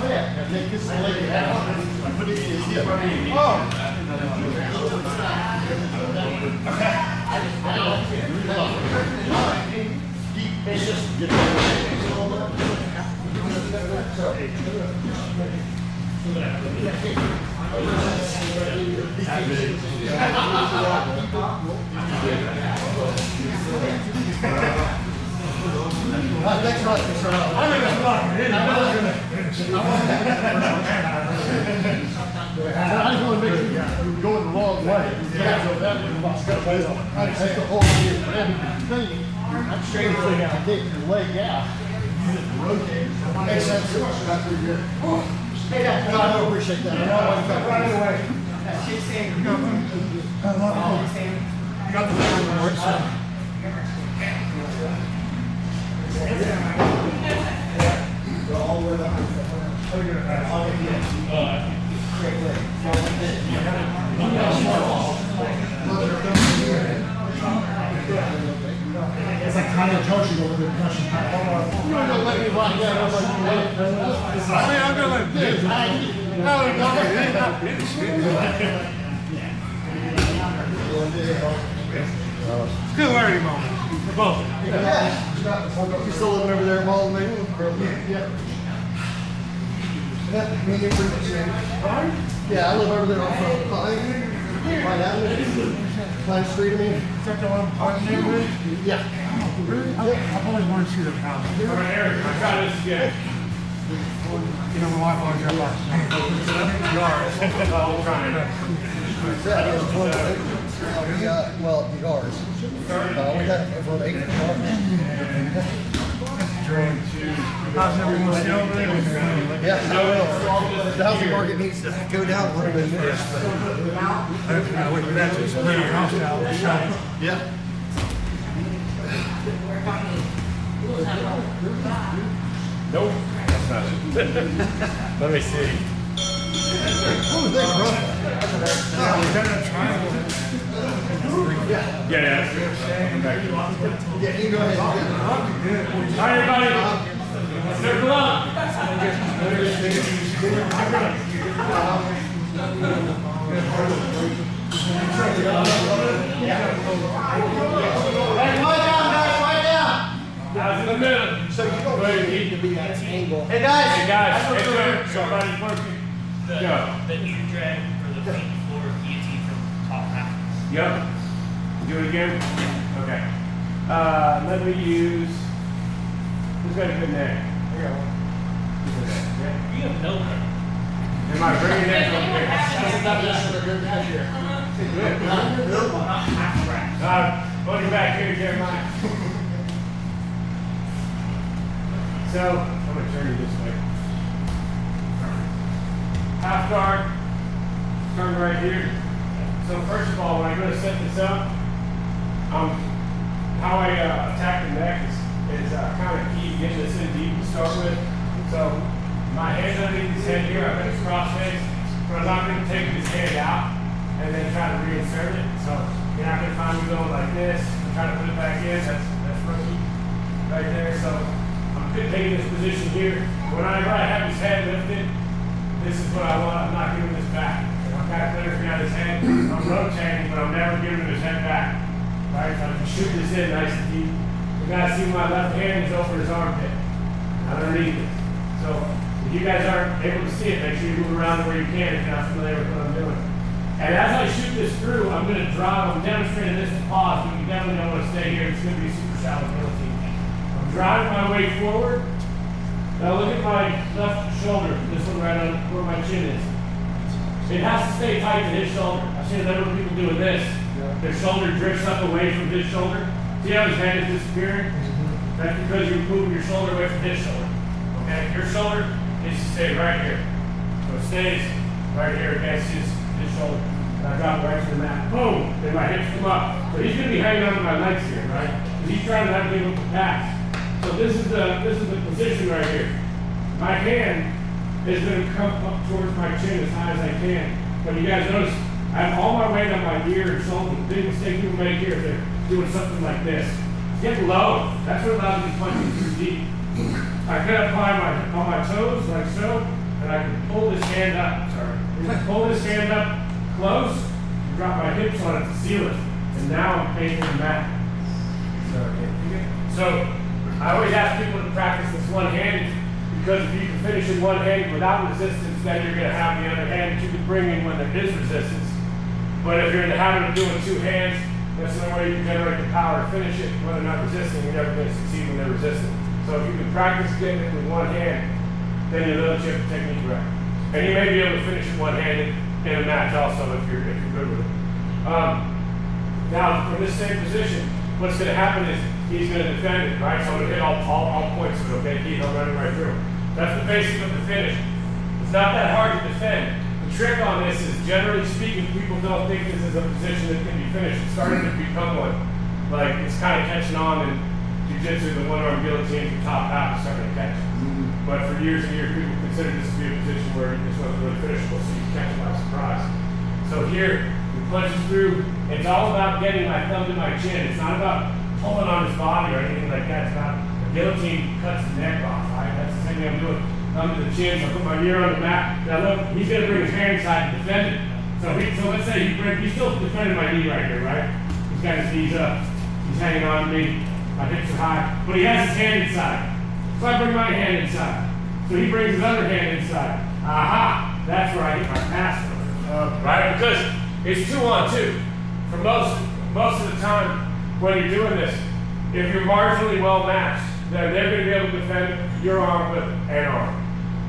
Okay. Take this leg down. Put it in his hip. Oh. Okay. It's just get next round, I just want to make sure you're going the wrong way. Yeah, so that I take the whole thing. I'm straight thing out, take your leg out. Makes sense. That's pretty good. Hey, Dad. No, I don't appreciate that. I don't want to cut right away. You got the board, so. Go all the way up. It's like kind of coaching over the concussion. You're not gonna let me rock that up like you want. I mean, I'm gonna let this. It's a good learning moment for both. Yeah. You still living over there in Malden, maybe? Yeah. Yeah, me and you pretty much same. Yeah, I live over there off of Pine Avenue. Pine Street, I mean. Is that the one part of the neighborhood? Yeah. Really? I've always wanted to see the house. All right, Eric, I got this again. You know, my wife always got lost. Well, the yards. We got over 8 yards. How's everyone still over there? Yeah, I will. The housing market needs to go down a little bit more. I have to wait for that to split your house out. Yeah. Nope, that's not it. Let me see. What was that, bro? Yeah, that's good. Back to you. Yeah, you can go ahead. All right, everybody. Circle up. Guys in the middle. So you don't need to be at an angle. Hey guys, hey Drew, somebody's working. The ear drag or the feet floor guillotine from top half. Yep. Do it again? Okay. Let me use, who's got a good neck? I got one. You have no neck. Am I bringing it up here? Put him back here, Jeremiah. So, I'm going to turn you this way. Half guard, turn right here. So first of all, when I go to set this up, how I attack the neck is kind of key, getting this in deep to start with. So my hand's underneath his head here, I've got his cross-faced, but I'm not going to take his hand out and then try to reinsert it. So you're not going to find me going like this, and trying to put it back in, that's rookie right there. So I'm taking this position here. Whenever I have his head lifted, this is what I want. I'm not giving this back. I'm kind of clearing out his head. I'm rotating, but I'm never giving him his head back. Right? So I'm just shooting this in nice and deep. You guys see my left hand is over his armpit, underneath it. So if you guys aren't able to see it, make sure you move around where you can if you're not familiar with what I'm doing. And as I shoot this through, I'm going to drive. I'm demonstrating this to pause, but you definitely don't want to stay here. It's going to be a super shallow guillotine. I'm driving my way forward. Now look at my left shoulder, this one right on where my chin is. It has to stay tight to his shoulder. I've seen a number of people doing this. Their shoulder drifts up away from his shoulder. See how his hand is disappearing? That's because you're moving your shoulder away from his shoulder. Okay, your shoulder needs to stay right here. So it stays right here against his shoulder. And I drop right to the mat. Boom! Then my hips come up. So he's going to be hanging on to my legs here, right? Because he's trying to not give him the pass. So this is the position right here. My hand is going to come up towards my chin as high as I can. But you guys notice, I have all my weight on my ear and shoulder. The big mistake people make here is they're doing something like this. Get low. That's what allows me to punch through deep. I can apply on my toes like so, and I can pull this hand up. Sorry. If I pull this hand up close, drop my hips on it to seal it. And now I'm painting the mat. So I always ask people to practice this one-handed, because if you can finish in one hand without resistance, then you're going to have the other hand that you can bring in when there is resistance. But if you're in the habit of doing two hands, that's the only way you can generate the power to finish it. When they're not resisting, you're never going to succeed when they're resisting. So if you can practice getting it with one hand, then you know that you have the technique right. And you may be able to finish it one-handed in a match also if you're good with it. Now, from this same position, what's going to happen is he's going to defend it, right? So I'm going to hit all points of it, okay? Keith, I'm running right through. That's the basic of the finish. It's not that hard to defend. The trick on this is, generally speaking, people don't think this is a position that can be finished. It's starting to become one. Like, it's kind of catching on in jiu-jitsu, the one-arm guillotine, the top half is starting to catch. But for years and years, people considered this to be a position where this wasn't really finishable, so you catch it by surprise. So here, he punches through. It's all about getting my thumb to my chin. It's not about pulling on his body or anything like that. It's about the guillotine cuts the neck off, right? That's the same thing I'm doing. Thumb to the chin, so I put my ear on the mat. Now look, he's gonna bring his hand inside and defend it. So let's say he's still defending my knee right here, right? He's got his knees up. He's hanging on to me. My hips are high, but he has his hand inside. So I bring my hand inside. So he brings his other hand inside. Aha! That's where I get my pass from. Right? Because it's 2-on-2. For most of the time when you're doing this, if you're marginally well matched, then they're going to be able to defend your arm with an arm.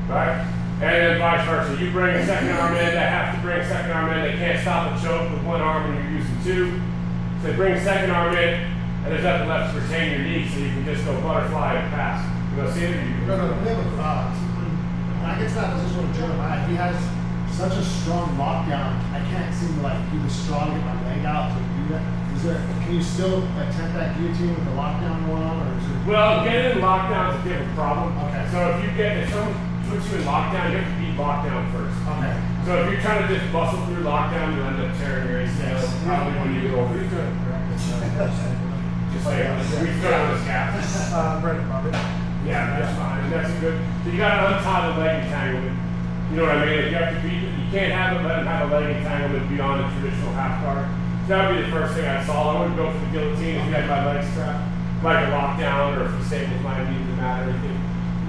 Right? And then vice versa. You bring a second arm in, they have to bring a second arm in. They can't stop and choke with one arm when you're using two. So they bring a second arm in, and there's nothing left to retain your knee, so you can just go butterfly and pass. You know, see it? No, we have a when I get to that position with Jeremiah, he has such a strong lockdown. I can't seem to like do the straw to get my leg out to do that. Can you still attempt that guillotine with the lockdown going on, or is it? Well, getting in lockdown is a different problem. Okay. So if someone puts you in lockdown, you have to beat lockdown first. Okay. So if you're trying to just muscle through lockdown, you'll end up tearing your ACL. Probably when you get over it. Just say, we start on this cap. Right above it. Yeah, that's fine. And that's a good. So you got to untie the leg entanglement. You know what I mean? If you have to beat it, you can't have it. Let him have a leg entanglement beyond the traditional half guard. So that would be the first thing I saw. I wouldn't go for the guillotine if you had my leg strapped, like a lockdown, or if the staples might need to matter or anything.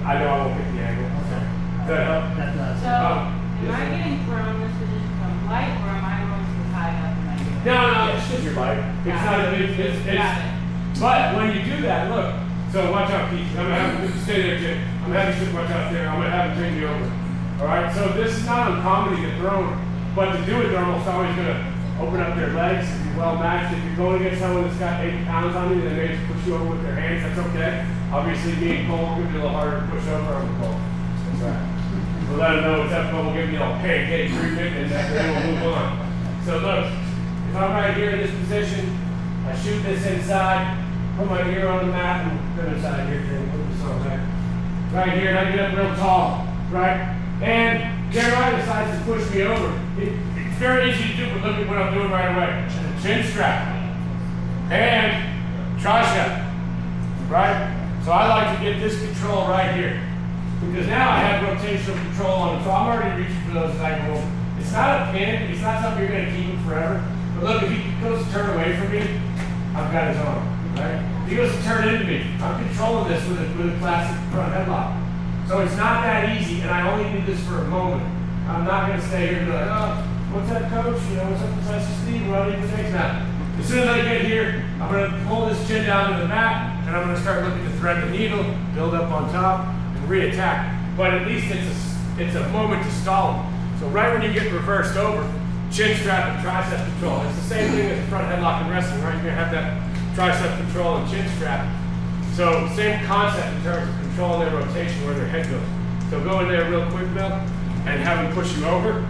I know I won't hit the angle. Okay. Does that help? That does. So, am I getting thrown this position from light, or am I going to high up in my ear? No, it's just your light. It's not a big. But when you do that, look. So watch out, Pete. I'm gonna have you stay there, Jim. I'm gonna have you sit watch out there. I'm gonna have him take you over. All right. So this is not uncommon to get thrown, but to do it, they're almost always gonna open up their legs. If you're well matched, if you're going against someone that's got 80 pounds on you, they may just push you over with their hands. That's okay. Obviously, being cold could be a little harder to push over on the cold. That's right. We'll let them know it's up, but we'll give you a pancake treatment, and then we'll move on. So look, if I'm right here in this position, I shoot this inside. Put my ear on the mat and go inside here, put this on there. Right here, and I get up real tall, right? And Jeremiah decides to push me over. It's very easy to do, but look at what I'm doing right away. Chin strap. And tricep, right? So I like to get this control right here. Because now I have rotational control on it, so I'm already reaching for those as I go over. It's not a pin, it's not something you're going to keep him forever. But look, if he goes to turn away from me, I've got his arm. Right? If he goes to turn into me, I'm controlling this with a classic front headlock. So it's not that easy, and I only need this for a moment. I'm not going to stay here and be like, oh, what's that, coach? You know, what's up, Professor Steve? What do I need to fix now? As soon as I get here, I'm going to pull this chin down to the mat, and I'm going to start looking to thread the needle, build up on top, and re-attack. But at least it's a moment to stall him. So right when you get reversed over, chin strap and tricep control. It's the same thing as the front headlock in wrestling, right? You're going to have that tricep control and chin strap. So same concept in terms of controlling their rotation where their head goes. So go in there real quick, Bill, and have them push you over.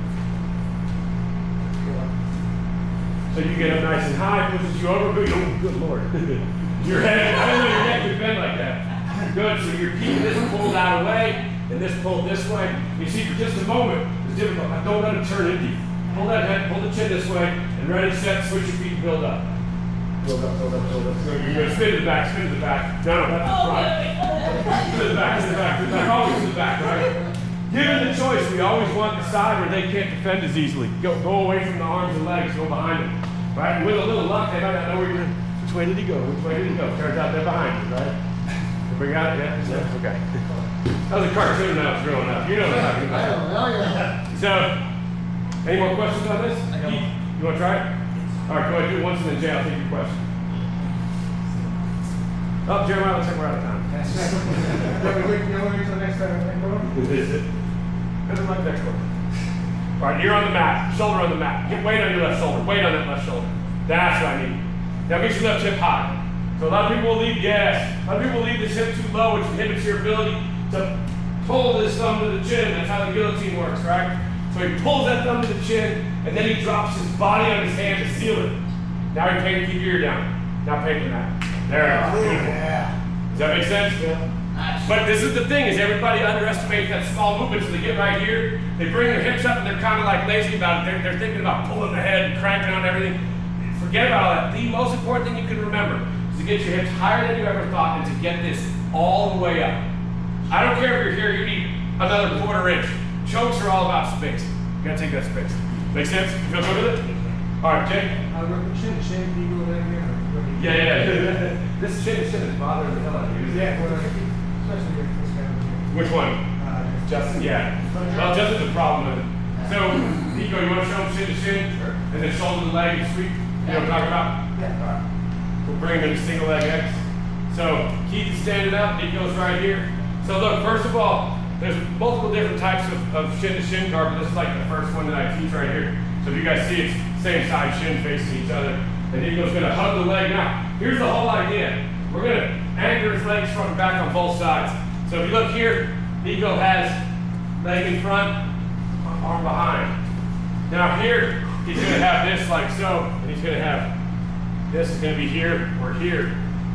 So you get up nice and high, pushes you over. Oh, good Lord. Your head, I didn't know your neck would bend like that. Good, so you're keeping this pulled out of the way, and this pulled this way. You see, for just a moment, it's difficult. Don't let it turn into you. Pull that head, pull the chin this way, and ready, set, switch your feet, and build up. Build up, build up, build up. You're going to spin to the back, spin to the back. No, that's the front. To the back, to the back, to the back. Always to the back, right? Given the choice, we always want the side where they can't defend as easily. Go away from the arms and legs, go behind them. Right? And with a little luck, they might not know where you're going. Which way did he go? Which way did he go? Turns out they're behind you, right? We got it? Yeah? Okay. That was a cartoon when I was growing up. You know what I'm talking about. So, any more questions on this? You want to try it? All right, go ahead, do it once and then Jay, I'll take your question. Oh, Jeremiah, looks like we're out of time. Doesn't like next one. All right, you're on the mat, shoulder on the mat. Get weight on your left shoulder, weight on that left shoulder. That's what I need. Now get your left hip high. So a lot of people will leave gas. A lot of people will leave this hip too low, which inhibits your ability to pull this thumb to the chin. That's how the guillotine works, right? So he pulls that thumb to the chin, and then he drops his body on his hand to seal it. Now you're paying to keep your ear down. Now pay for that. There it is. Beautiful. Does that make sense? Yeah. But this is the thing, is everybody underestimates that small movement. So they get right here, they bring their hips up, and they're kind of like lazy about it. They're thinking about pulling the head and cranking on everything. Forget about all that. The most important thing you can remember is to get your hips higher than you ever thought and to get this all the way up. I don't care if you're here, you need another 1/4 inch. Chokes are all about space. You gotta take that space. Make sense? You feel good with it? All right, Jake? Yeah. This chin is bothering the hell out of you. Yeah, especially with this guy. Which one? Justin? Yeah. Well, Justin's a problem with it. So, Nico, you want to show him chin to chin? Sure. And then shoulder to leg and sweep? You know what I'm talking about? Yeah. All right. We'll bring him into single leg X. So, Keith is standing up, Nico's right here. So look, first of all, there's multiple different types of shin to shin guard, but this is like the first one that I teach right here. So if you guys see, it's same side shin facing each other. And Nico's gonna hug the leg. Now, here's the whole idea. We're gonna anchor his legs front and back on both sides. So if you look here, Nico has leg in front, arm behind. Now here, he's gonna have this like so, and he's gonna have, this is gonna be here or here.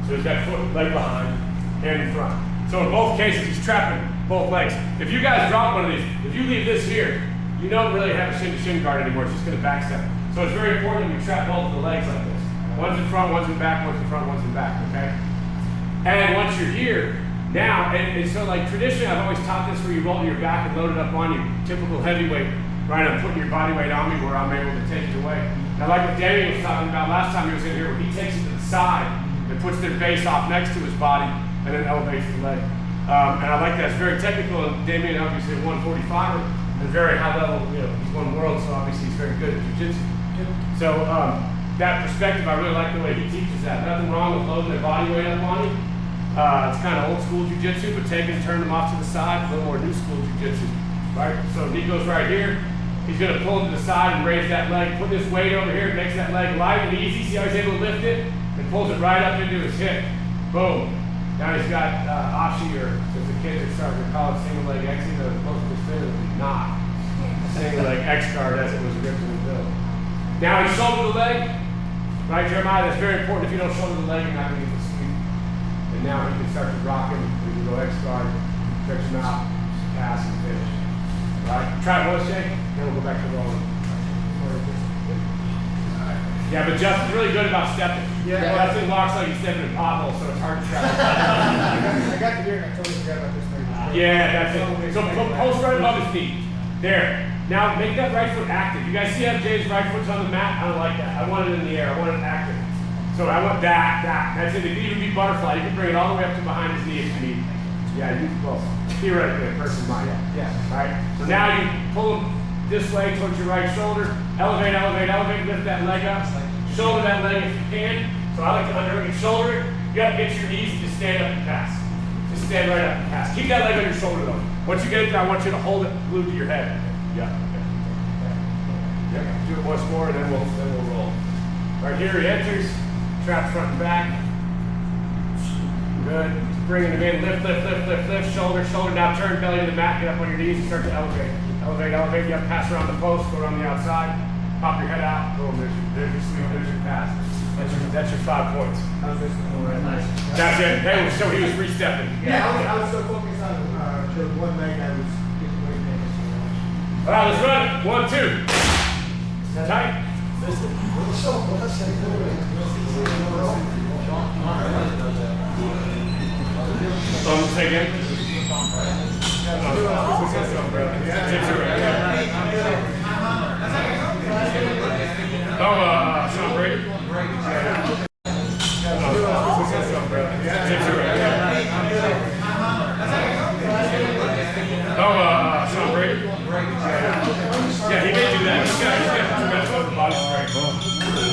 So he's got foot, leg behind, hand in front. So in both cases, he's trapping both legs. If you guys drop one of these, if you leave this here, you don't really have a shin-to-shin guard anymore. It's just going to backstep. So it's very important that we trap both of the legs like this. One's in front, one's in back, one's in front, one's in back, okay? And once you're here, now, and so like traditionally, I've always taught this where you roll your back and load it up on you. Typical heavyweight, right? I'm putting your body weight on me where I'm able to take it away. Now like what Danny was talking about last time he was in here, where he takes it to the side and puts their base off next to his body, and then elevates the leg. And I like that. It's very technical, and Damien obviously at 145 and very high level, you know, he's won worlds, so obviously he's very good at jiu-jitsu. So that perspective, I really like the way he teaches that. Nothing wrong with loading their body weight up on you. It's kind of old school jiu-jitsu, but take and turn them off to the side, a little more new school jiu-jitsu, right? So Nico's right here. He's gonna pull him to the side and raise that leg, put this weight over here, makes that leg light and easy. See how he's able to lift it? And pulls it right up into his hip. Boom. Now he's got Ashi, or as the kids are starting to call it, single leg X, even though it's supposed to be not. Single leg X guard as it was originally built. Now he shoulder the leg, right, Jeremiah? That's very important. If you don't shoulder the leg, you're not going to get the sweep. And now he can start to rock him. We can go X guard, stretch him out, pass, and finish. Right? Try both shake, then we'll go back to rolling. Yeah, but Justin's really good about stepping. Yeah. Justin walks like he's stepping in potholes, so it's hard to trap. I got the beer and I totally forgot about this thing. Yeah, that's it. So post right above his knee. There. Now make that right foot active. You guys see how Jay's right foot's on the mat? I don't like that. I want it in the air. I want it active. So I want that. That's it. It can even be butterfly. You can bring it all the way up to behind his knee if you need. Yeah, you can both. Theoretically, a person might. Yeah. Right? So now you pull him this way towards your right shoulder. Elevate, elevate, elevate. Lift that leg up. Shoulder that leg if you can. So I like to underhook and shoulder it. You got to get your knees and just stand up and pass. Just stand right up and pass. Keep that leg on your shoulder though. Once you get it there, I want you to hold it glued to your head. Yeah. Do it once more and then we'll roll. Right here he enters. Trap front and back. Good. Bringing him in. Lift, lift, lift, lift, lift. Shoulder, shoulder. Now turn belly to the mat. Get up on your knees and start to elevate. Elevate, elevate. You have to pass around the post. Go around the outside. Pop your head out. Boom. There's your sweep. There's your pass. That's your 5 points. That's it. Hey, so he was re-stepping. Yeah, I was so focused on the one leg I was getting way famous. All right, let's run. 1, 2. Tight. Say again. Sean Brady. Sean Brady. Yeah, he may do that. He's got tremendous upper body strength.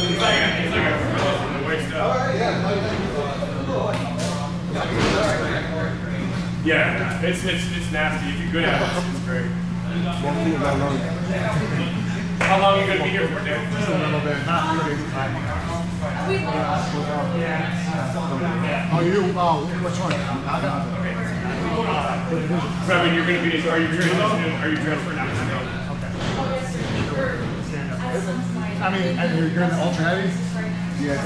He's like a from the waist up. Yeah, it's nasty. If you're good at it, it's great. How long are you going to be here for, Dave? Just a little bit. Not really. Oh, you? Oh, which one? Brevin, you're going to be, are you dressed for now? I mean, and you're in the ultra heavy? Yeah,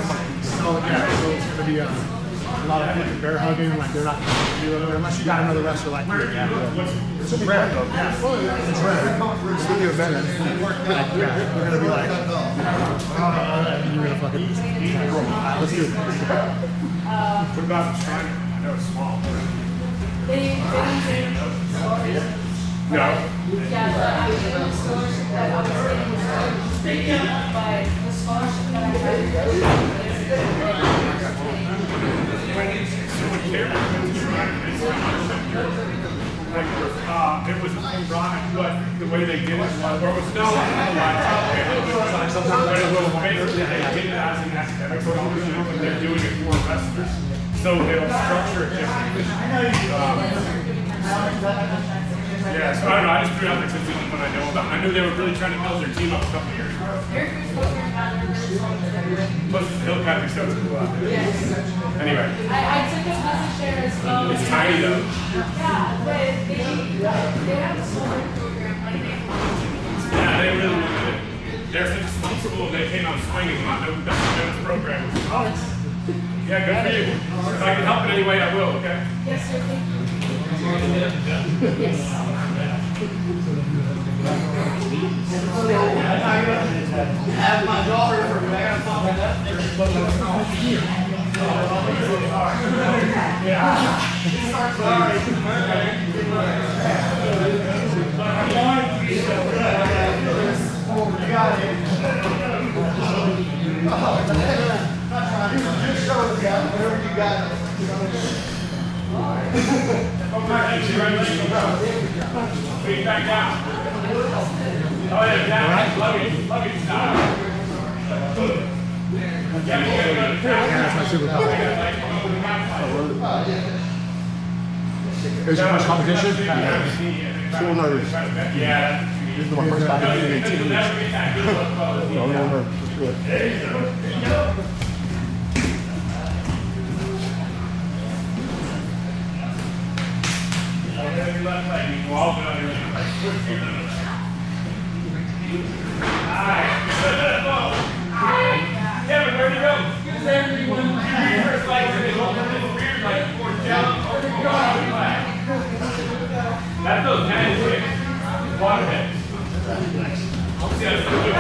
so it's gonna be a lot of like bear hugging, like they're not gonna do it unless you got another wrestler like you. It's rare. Yeah. It's rare. It's gonna be a event. Like, yeah, they're gonna be like, and you're gonna fucking let's do it. What about the striker? I know it's small. No. Yeah, but I was in the scholarship that I was getting was taken by the scholarship that I It was ironic, but the way they did it was, or it was no, but it was basically they did it as an academic scholarship, but they're doing it for wrestlers. So they'll structure it differently. Yeah, so I don't know, I just threw it out there because this is what I know about. I knew they were really trying to build their team up a couple of years ago. Plus it's hill country, so it's cool out there. Anyway. I took a business share as well. It's tiny though. Yeah, but they have a summer program like Yeah, they really wanted it. They're such a small school, they came out swinging, not knowing that the program was college. Yeah, good for you. If I can help in any way, I will, okay? Yes, sir, thank you. Yes. Have my daughter for Feet back down. Oh yeah, down. Love you style. That's my superpower. Is there much competition? Still nervous. Yeah. This is my first time in 18 weeks. I'm a little nervous. Kevin, where'd you go? First legs in his rear leg before jump over the flag. That's those 10 kicks. Water heads. See how it's doing.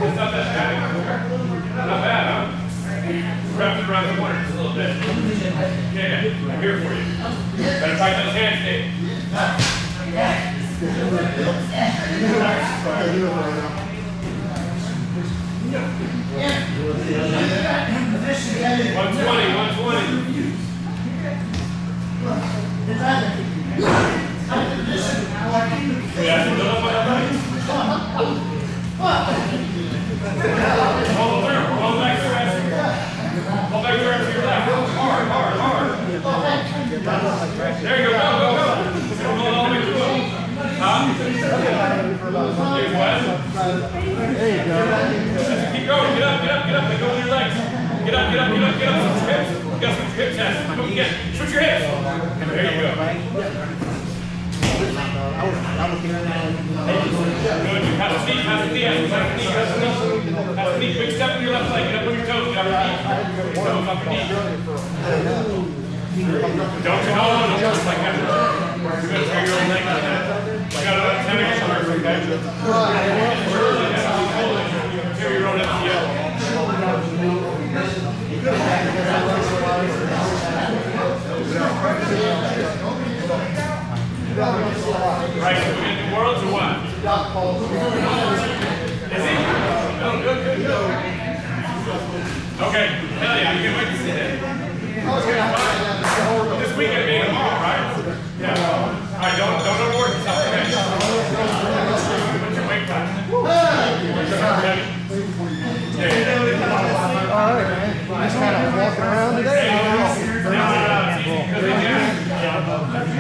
It's not that bad. Not bad, huh? Wrap it around the corner just a little bit. Yeah, I'm here for you. Better tighten those hands, Dave. 120. Yeah, build up on that right. Hold through. Hold back to the rest. Hold back to the rest of your left. Hard. There you go. Go. Hold all the way through. Huh? Here's what? There you go. Keep going. Get up. Let go with your legs. Get up. Switch your hips. You got to switch your hips, Tess. Go again. Switch your hips. There you go. Good. You have a knee. Big step with your left leg. Get up on your toes. Get up your knee. Toes off your knee. Don't just like that. You're going to tear your own leg like that. You got about 10 inches worth, okay? Tear your own FCL. Right, so we're going to do worlds or what? Is he? Oh, good. Okay, hell yeah, I can't wait to see that. This weekend being tomorrow, right? Yeah. All right, don't overwork yourself, okay? What's your weight class? All right, man. Just kind of walking around today.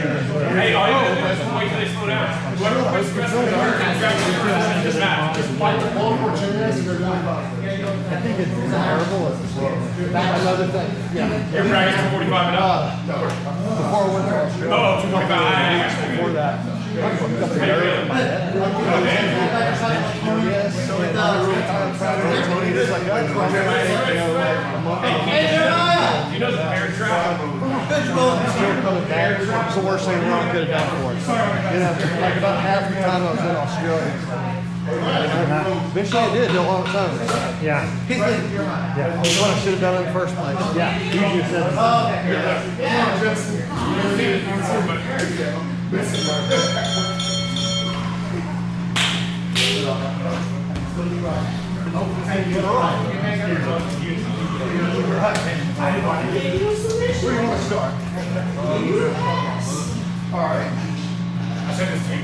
Hey, all you gotta do is just wait till they slow down. Whoever puts the rest of the hurt and grab the first just match. I think it's terrible as a slow. That's another thing. Yeah. You're practicing 45 and up. Before I went to Australia. Oh, 245. Before that. How you feeling? You know the parent trap? Still coming back. It's the worst thing Ron could have done for us. You know, like about half the time I was in Australia. Eventually I did a long time. Yeah. Yeah. That's what I should have done in the first place. Yeah. You just said where do you want to start? All right. I said this to you.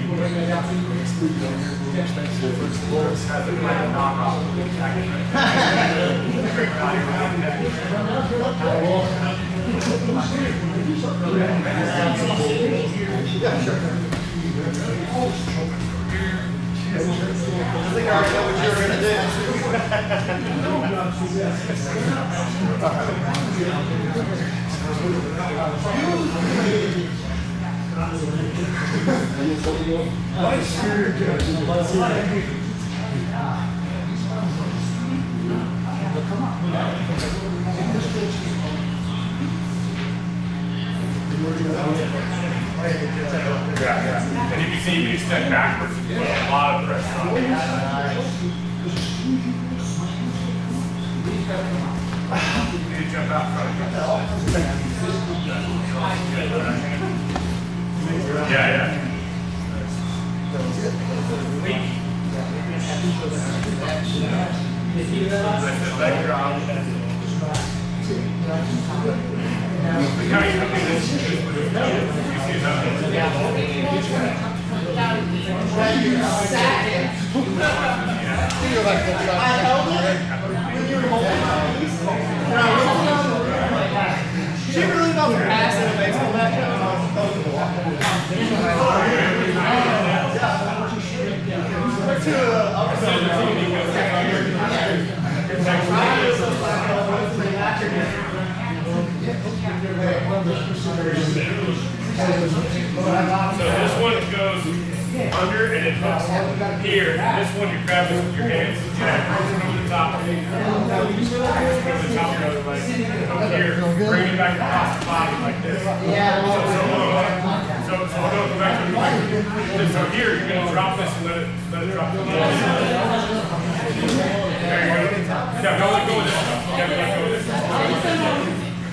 I think I already know what you're going to Yeah. And you can see you step backwards and put a lot of pressure on it. You jump out front. Yeah. Leg drop. She really doesn't pass in a baseball match. So this one goes under and it hooks here. This one you grab it with your hands. Yeah, over the top. Over the top of your other leg. Up here, bring it back across the body like this. So we'll go back to the So here you're going to drop this and let it drop. There you go. Yeah, don't let go of this stuff. You gotta let go of this.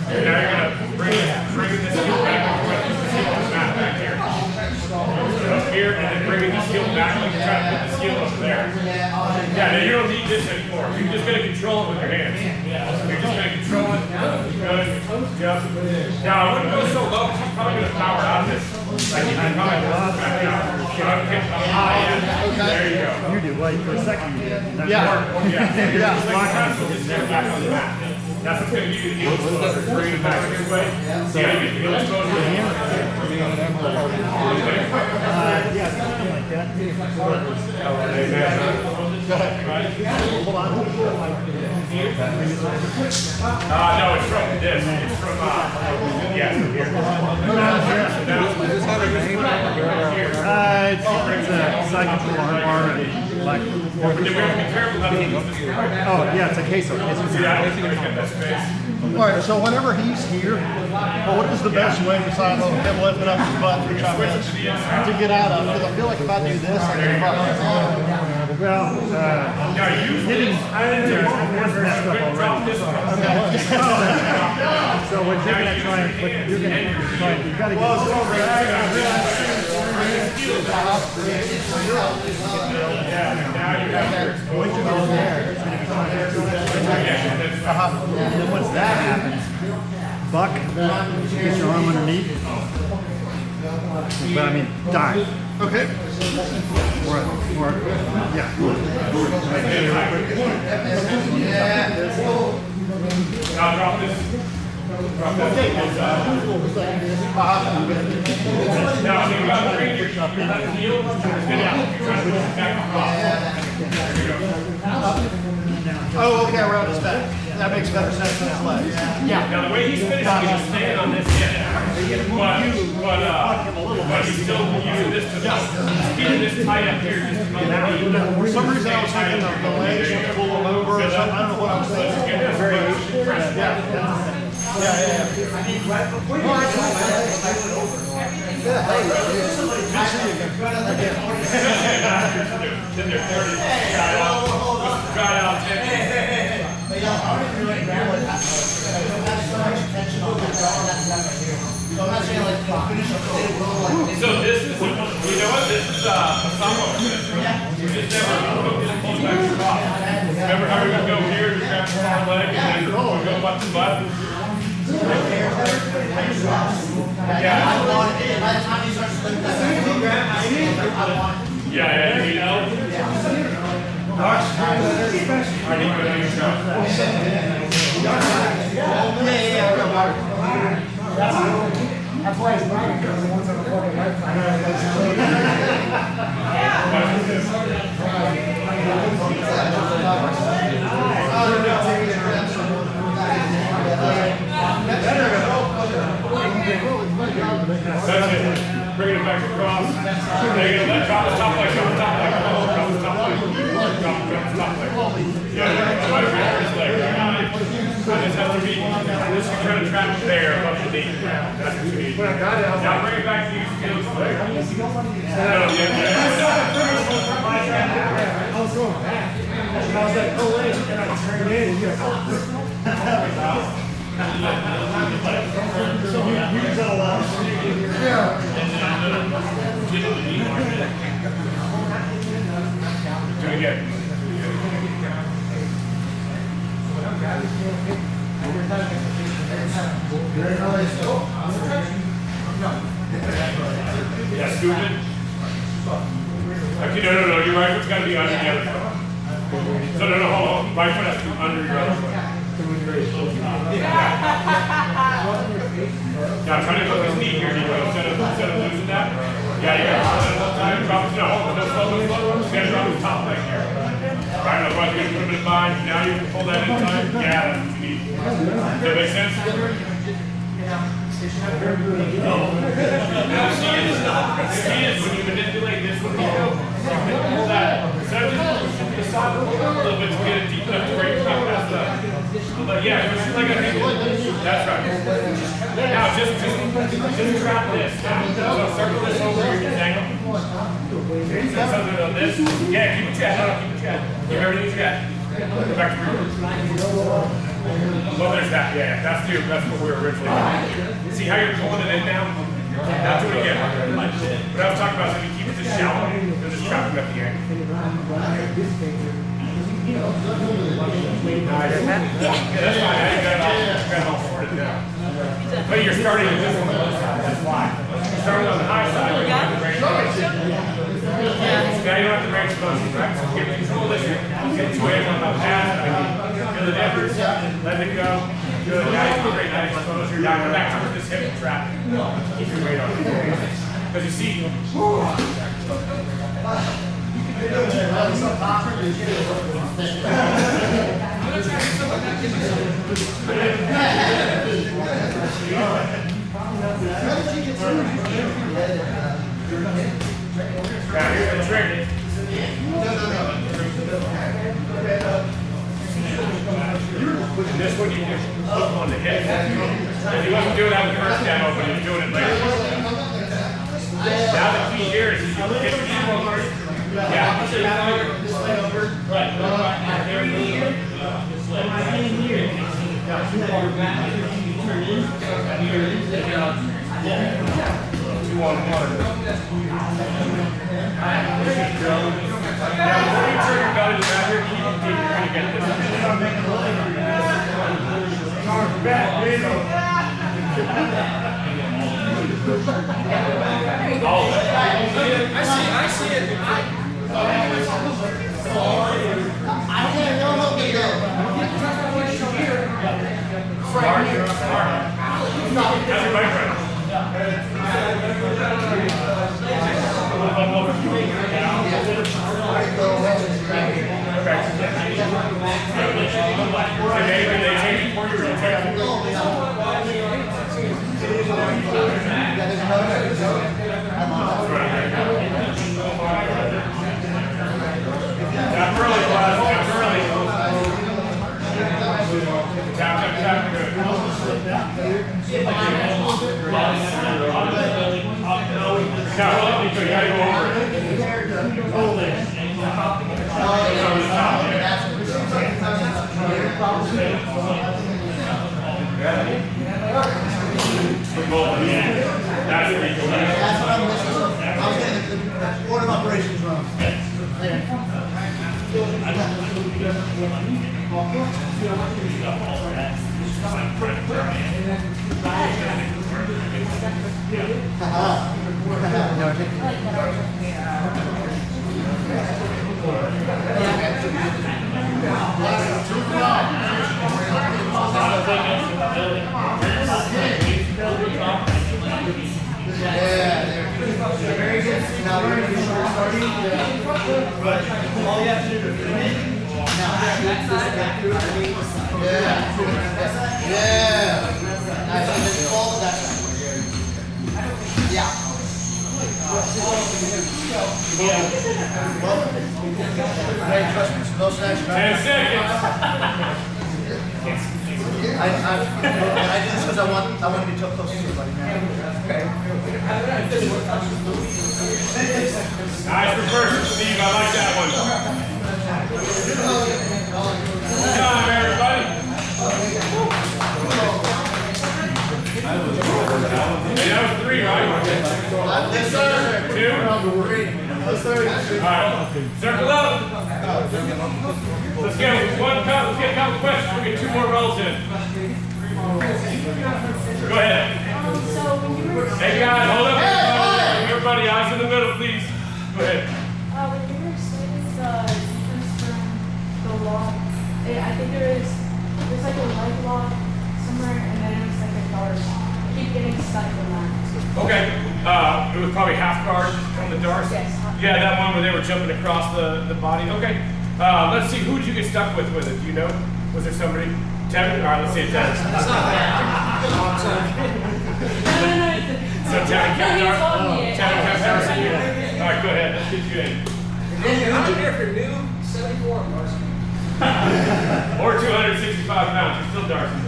And now you're going to bring this heel back and put this heel on the mat back here. Up here and then bringing this heel back like you're trying to put this heel up there. Yeah, now you don't need this anymore. You're just going to control it with your hands. You're just going to control it. Good. Yep. Now I wouldn't go so low because you're probably going to power out of this. Like you can probably go back down. There you go. You do, well, for a second you did. That's Yeah. Back on the mat. That's what's going to give you the heel exposure. Bring it back this way. So you got to get the heel exposure. Yeah, something like that. Hold on. No, it's from this. It's from, yeah, from here. It's a psychical arm. Like, yeah, it's a queso. All right, so whenever he's here, what is the best way besides him lifting up his butt to get out of? Because I feel like if I do this, I can fuck. Well, hitting is messed up already. So what you're going to try and put, you've got to and then once that happens, buck, get your arm underneath. But I mean, dive. Okay. Or yeah. I'll drop this. Now, I mean, you got to bring your left heel. Try to push it back across. There you go. Oh, okay, around his back. That makes better sense than his legs. Yeah. Now, the way he's finishing, he's just staying on this hip. But he's still using this to keeping this tight up here. Just to For some reason, I was thinking of the legs should pull him over or something. I don't know what I was thinking. get this variation. Then they're 30. Try out. So this is, you know what? This is a summer. We just never hooked it and pulled back the cross. Remember how we would go here to grab the far leg and then we'll go up to the left? Yeah. By the time he starts to look at Yeah, you know. I need to go to That's why he's bragging, because the ones on the fucking right side. That's it. Bring it back across. There you go. Drop the top leg. Drop the top leg. Drop the top leg. Drop the top leg. Yeah, try to grab his leg. I just have to be. This is trying to trap it there above the knee. That's what you need. Now bring it back to you. I was going back. I was like, oh wait, and I turned in and you're like, oh. So you can tell us. Do it again. Yeah, scoop it. Okay, no, your right foot's got to be under the other foot. So no, hold on. Right foot has to be under your other foot. Now try to hook his knee here, Nico, instead of losing that. Yeah, you got to drop it. No, slow. You got to drop his top leg here. Right, otherwise you're going to put him in bind. Now you can pull that in time. Yeah, that's what you need. Does that make sense? Now see it when you manipulate this one, Nico. Pull that. Instead of just pushing the side a little bit to get it deep enough to where you can pass that. But yeah, it's like a that's right. Now just trap this. So circle this over here, just angle. Send something on this. Yeah, keep it chat. No, keep it chat. Keep everything chat. Go back to root. Well, there's that. Yeah, that's what we were originally doing. See how you're pulling it in now? Now do it again. What I was talking about is if you keep it just shallow, you'll just trap it up the angle. Yeah, that's fine. Now you got it all sorted now. But you're starting with this one on the side. That's why. You're starting on the high side. But you don't have the range of motion. Now you don't have the range of motion, right? So get control of this. Get sway on the path. Feel the difference. Let it go. Good. Now you great. Now you close your down. Come back to this hip and trap. Keep your weight on it. Because you see. Now here's the trick. This one you just hook on the hip. If he wasn't doing that with the first down open, he was doing it later. Now the key here is you get the knee over. Yeah. This leg over. Right. There we go. This leg. Right in here. Too far back. You turn in. Two on one. Now before you turn your belly to back here, keep it deep. You're going to get this. Back, all of it. I see it. Smart. Did they change it for you or did you take it? Tap early, class. Tap early. Tap, good. Now, you gotta go over it. That's what I'm missing. I was getting the order of operations wrong. Very good. Now we're going to be starting. But all you have to do is finish. Now, yeah. Nice. And then fall to that side. Yeah. 10 seconds. I did this because I want to be too close to somebody, man. Nice reversal, Steve. I like that one. Good time, everybody. Hey, that was 3, right? Yes, sir. 2? 3. Yes, sir. All right. Circle up. Let's get one couple. Let's get a couple questions. We'll get 2 more rolls in. Go ahead. Hey guys, hold up. Everybody, eyes in the middle, please. Go ahead. When you were saying the difference from the lock, I think there's like a leg lock somewhere, and then it was like a guard. I keep getting stuck in that. Okay. It was probably half guard on the darts. Yes. Yeah, that one where they were jumping across the body. Okay. Let's see. Who did you get stuck with it? Do you know? Was there somebody? Tevin? All right. Let's see if Tevin. So Tevin kept darts. Tevin kept darts in you. All right. Go ahead. Let's get you in. I'm here for new 74 Marque. Or 265 pounds. You're still darts in you.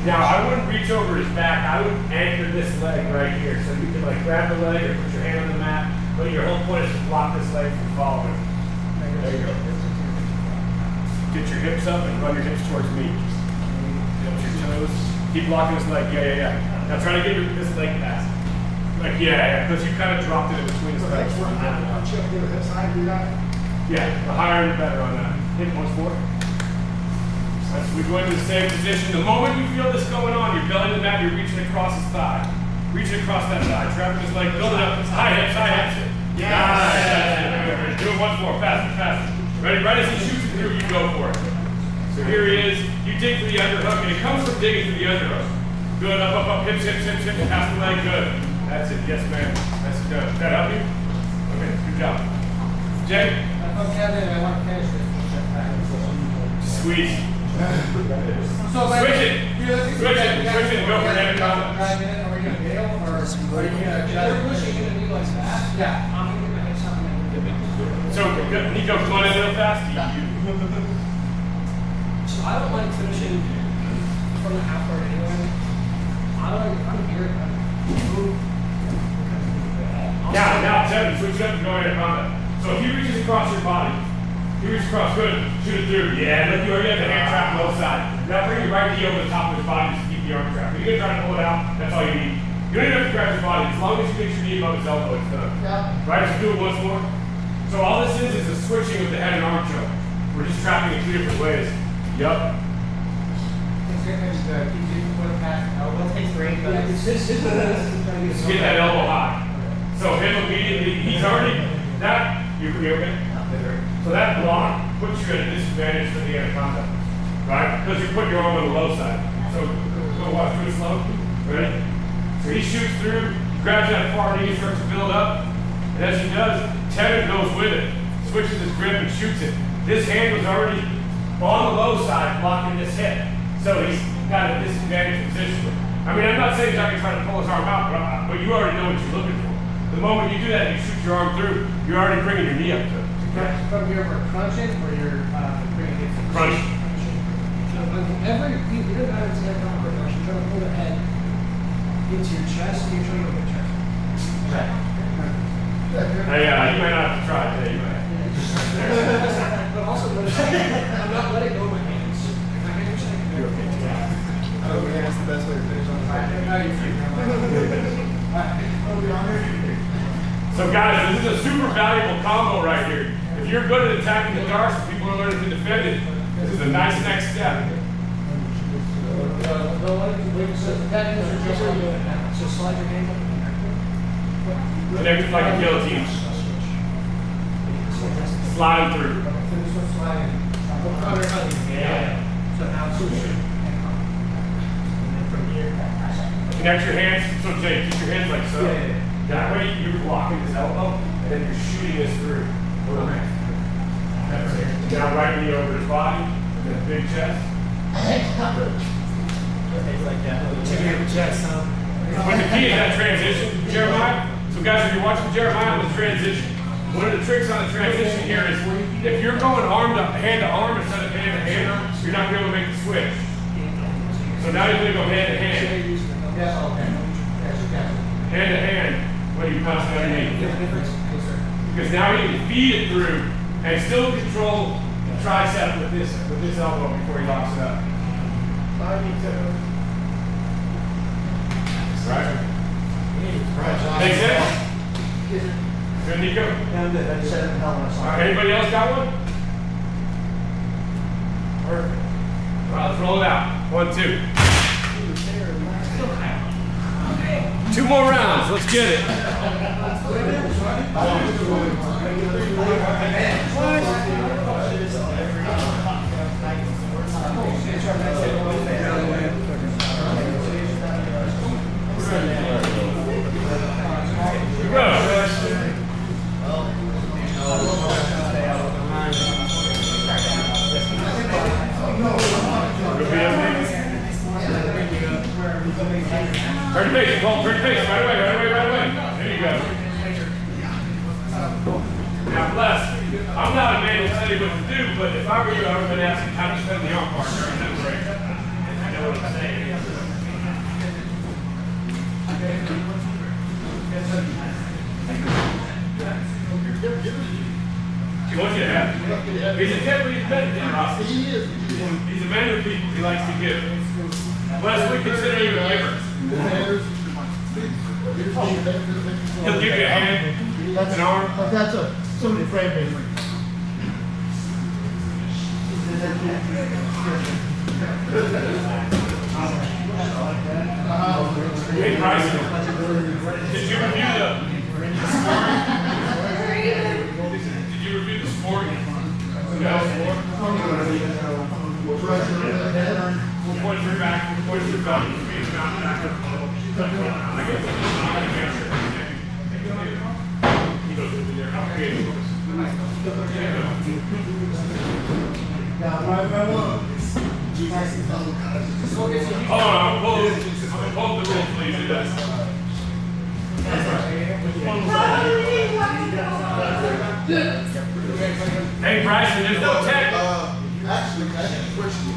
Now, I wouldn't reach over his back. I would anchor this leg right here. So you can like grab the leg or put your hand on the mat, but your whole point is to block this leg from falling. There you go. Get your hips up and run your hips towards me. Get your toes. Keep blocking this leg. Yeah. Now try to get this leg past. Like, yeah, because you kind of dropped it in between his legs. Yeah, the higher the better on that. Hit once more. As we go into the same position, the moment you feel this going on, you're belly to the mat, you're reaching across his thigh. Reaching across that thigh, trapping his leg, build it up. High hips. Yeah. Nice. Do it once more, faster. Ready? Right as he shoots it through, you go for it. So here he is. You dig for the underhook, and it comes from digging for the underhook. Good, up, hips, past the leg, good. That's it, yes ma'am. That's good. Did that help you? Okay, good job. Jay? I want to finish this. Squeeze. So Switch it, go for it. Are we going to bail or are you going to adjust? Pushing going to be like that? Yeah. I'm going to get something. So, Nico, come on in real fast. So I don't like finishing from the half guard anyway. I'm here. Now, Tevin, switch it up and go into combat. So if he reaches across your body, he reaches across, good, shoot it through. Yeah, look, you already have the hand trap on both sides. Now bring your right knee over the top of his body just to keep the arm trapped. If you're going to try to pull it out, that's all you need. You don't even have to grab his body. As long as you get your knee above his elbow, it's done. Yeah. Right, just do it once more. So all this is a switching of the head and arm choke. We're just trapping in 2 different ways. Yup. Just get that elbow high. So him immediately, he's already, you okay? So that block puts you at a disadvantage for the anaconda. right? Because you put your arm on the low side. So go watch really slow. Ready? So he shoots through, grabs that far knee, starts to build up, and as he does, Tevin goes with it, switches his grip and shoots it. This hand was already on the low side, blocking this hip. So he's got a disadvantaged position. I mean, I'm not saying he's not going to try to pull his arm out, but you already know what you're looking for. The moment you do that, you shoot your arm through, you're already bringing your knee up to it. From here, we're crunching, or you're bringing it to Crunch. So you don't have to take on you're trying to pull the head into your chest, and you're trying to go to the chest. Hey, you might not have to try it. You might. But also, I'm not letting go of my hands. My hands are like, you're okay. I don't think that's the best way to finish on the So guys, this is a super valuable combo right here. If you're good at attacking the darts, people are learning to defend it. This is a nice next step. So slide your hand up. Connect it like a guillotine. Slide through. Yeah. So now switch. Connect your hands. So Jay, keep your hands like so. That way you're blocking his elbow, and then you're shooting this through. Now right knee over his body, and then big chest. But the key is that transition, Jeremiah. So guys, if you're watching Jeremiah on the transition, one of the tricks on the transition here is if you're going hand to arm instead of hand to hand, you're not going to be able to make the switch. So now you're going to go hand to hand. Hand to hand when you punch underneath. Because now you can feed it through and still control the tricep with this elbow before he locks it up. Right? Make sense? Good, Nico? Alright, anybody else got one? Perfect. Alright, let's roll it out. 1, 2. 2 more rounds. Let's get it. Turn your face, Paul, turn your face, right away. There you go. Now, bless, I'm not a man to tell you what to do, but if I were you, I would have been asking how to spend the arm part during that break. I know what I'm saying. He wants you to have it. He's a man, Ross. He is. He's a man of people he likes to give. Bless, we consider you a giver. He'll give you a hand, an arm. That's somebody framed me. Hey, Bryce, did you review the sport? We'll point your back, we'll point your belly, face down, back up. He goes over there. Okay. Hold on, I'm gonna pull the rules, please. It does. Hey, Bryson, there's no tech. Actually, I have a question.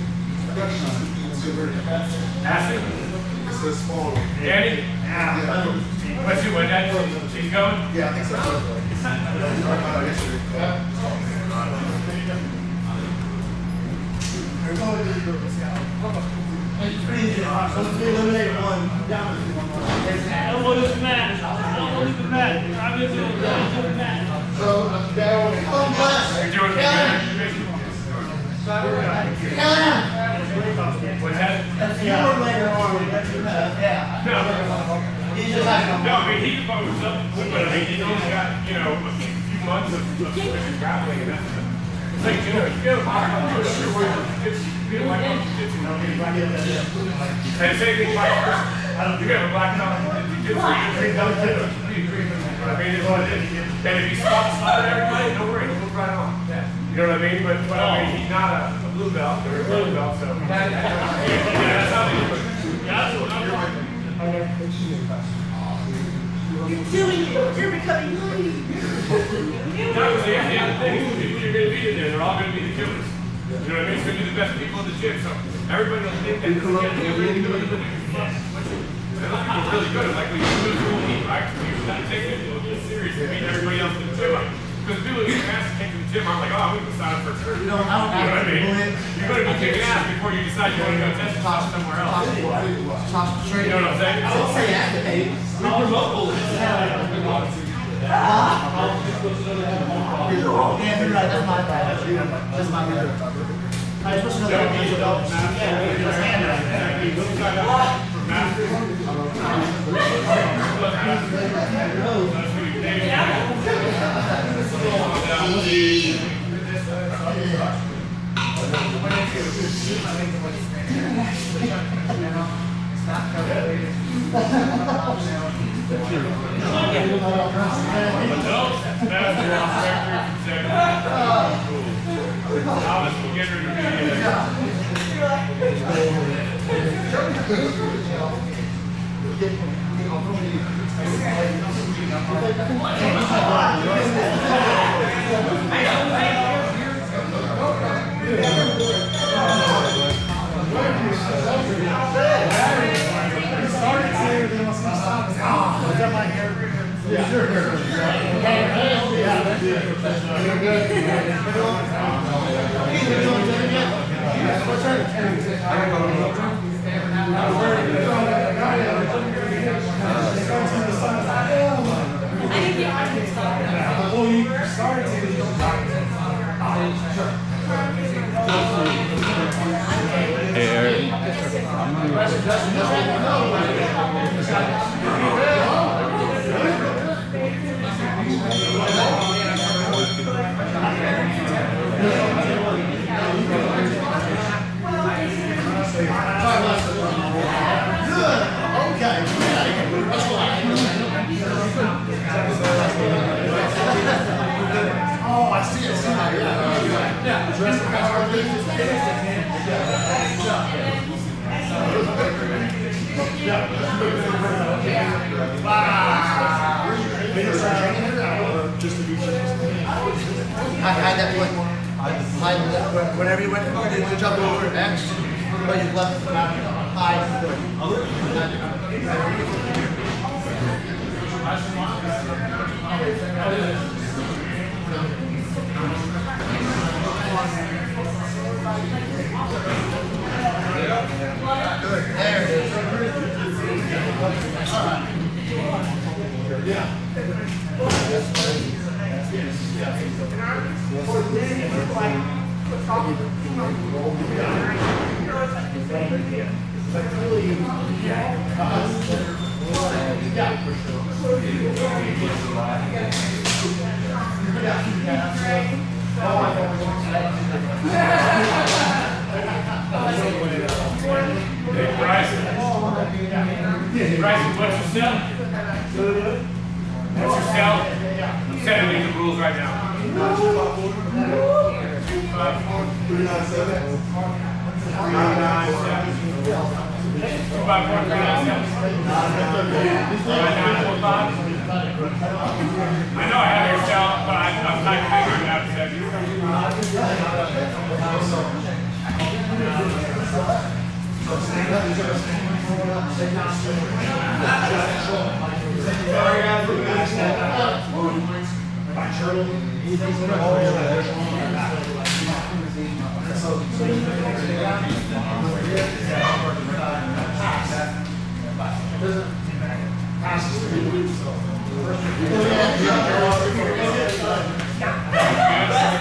Ask it. It says small. Danny? Yeah. What's your, what, that, she's going? Yeah, I think so. Let's eliminate one. Elbow to the mat. Elbow to the mat. Drive it to the mat. So, down. You're doing good. What's that? No, I mean, he can pose himself, but I mean, he's only got, a few months of grappling and that. like, you know, you get a black belt, you get a black belt in jiu-jitsu, you know what I mean? And same thing, vice versa. You get a black belt in jiu-jitsu, you get a green belt, you get a green belt. I mean, it's what it is. And if he stops everybody, don't worry, he'll move right on. You know what I mean? But I mean, he's not a blue belt or a blue belt, so. Yeah, that's how they do it. Yeah, that's what I'm doing. You're killing me. You're becoming money. No, the thing is, the people you're going to be in there, they're all going to be the killers. You know what I mean? It's going to be the best people in the gym, so everybody will think that they're really good. Those people are really good. Like when you do the whole meet, right? You got to take it a little serious and beat everybody else in the gym. Because people who get ass kicked in the gym are like, oh, I'm going to sign up for a surgery. You know what I mean? You're going to be kicking ass before you decide you want to go test yourself somewhere else. You know what I'm saying? I don't say activate. We promote bullies. Yeah, you're right. That's my bad. That's my bad. I was supposed to know Hey, Eric. Oh, I see it. I had that point. Whenever you went to jump over X, but you left high. There it is. All right. Yeah. Hey, Bryson, what's your cell? What's your cell? I'm setting the rules right now. 254-397. I know I have your cell, but I'm not figuring out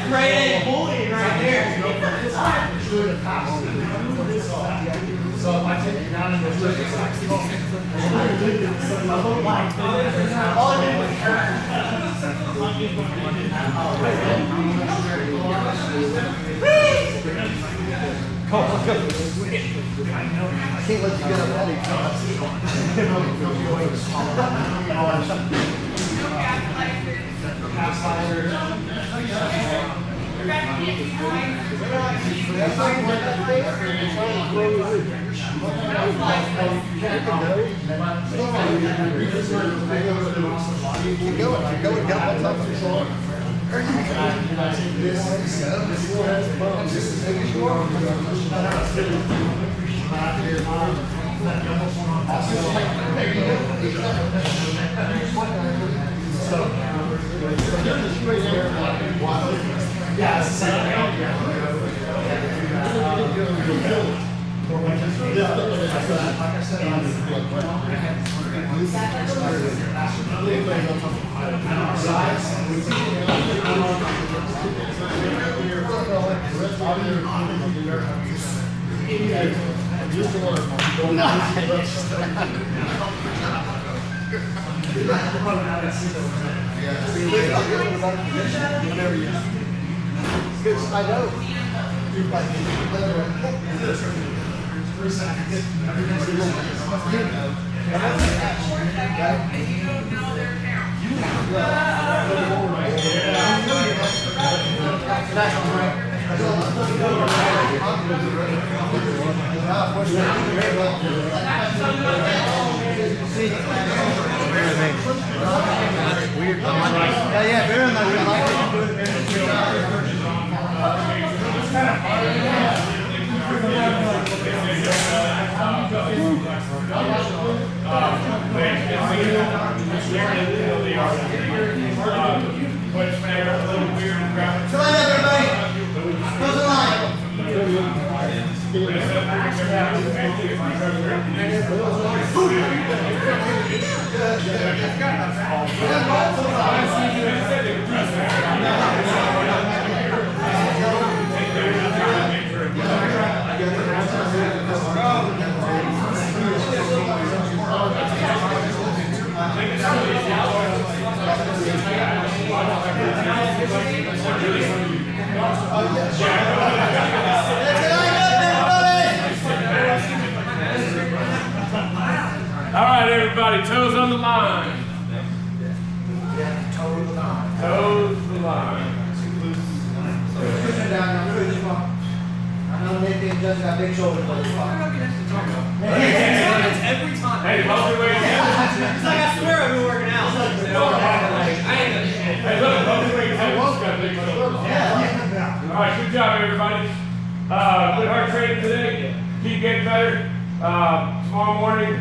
Great bullying right there. So if I take it down and it's like can't let you get up early. I know. Weird. Yeah, very nice. I like All right, everybody, toes on the line. Toes the line. I know Nathan just got big shoulders, but it's fine. Every time. Hey, hold your weight down. It's like I swear I've been working out. Hey, look, hold your weight down. All right, good job, everybody. Good hard training today. Keep getting better. Tomorrow morning,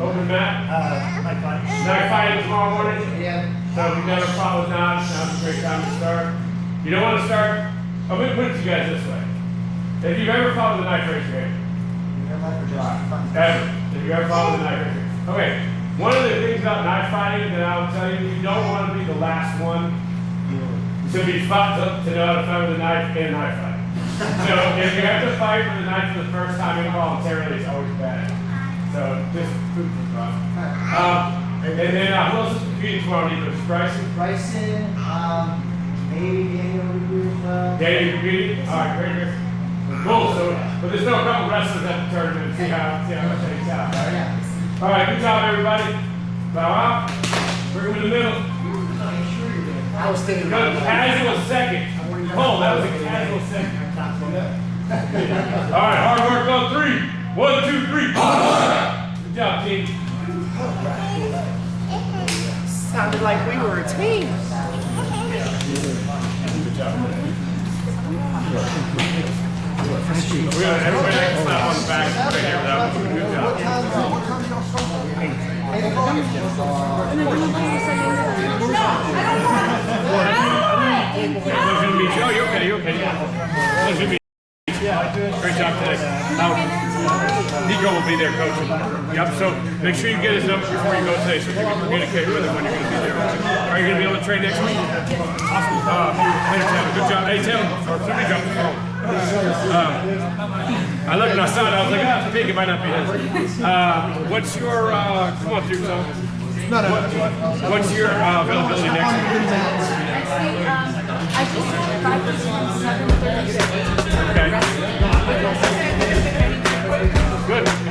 open mat. Night fighting tomorrow morning. Yeah. So if you've never fought with knives, now's a great time to start. You don't want to start. I'm going to put it to you guys this way. If you've ever fought with a knife, raise your hand. Ever. If you've ever fought with a knife, raise your hand. Okay. One of the things about knife fighting that I'll tell you, you don't want to be the last one to be fought to know how to fight with a knife in a knife fight. So if you have to fight with a knife for the first time involuntarily, it's always bad. So just food for thought. And then who else is competing tomorrow? Bryson? Bryson, maybe Daniel would be as well. Daniel competing? All right, great. Cool. So, but there's still a couple wrestlers at the tournament. See how it shakes out. Right? Yeah. All right, good job, everybody. Bow out. Bring them in the middle. I was thinking Casual second. Oh, that was a casual second. All right, hard work on 3. 1, 2, 3. Good job, team. Sounded like we were a team. Good job. Everybody can slap on the back right here. That was a good job. Oh, you're okay, you're okay. Great job today. Nico will be there coaching. Yep, so make sure you get his number before you go today so you can communicate with him when you're going to be there. Are you going to be able to train next week? Awesome. Later, Taylor. Good job. Hey, Taylor. Or somebody dropped the phone. I looked and I saw it. I was like, ah, it's big. It might not be his. What's your, come on through, Tom. What's your availability next week? Next week, I just had practice from 7:30 to 8. Okay. Good.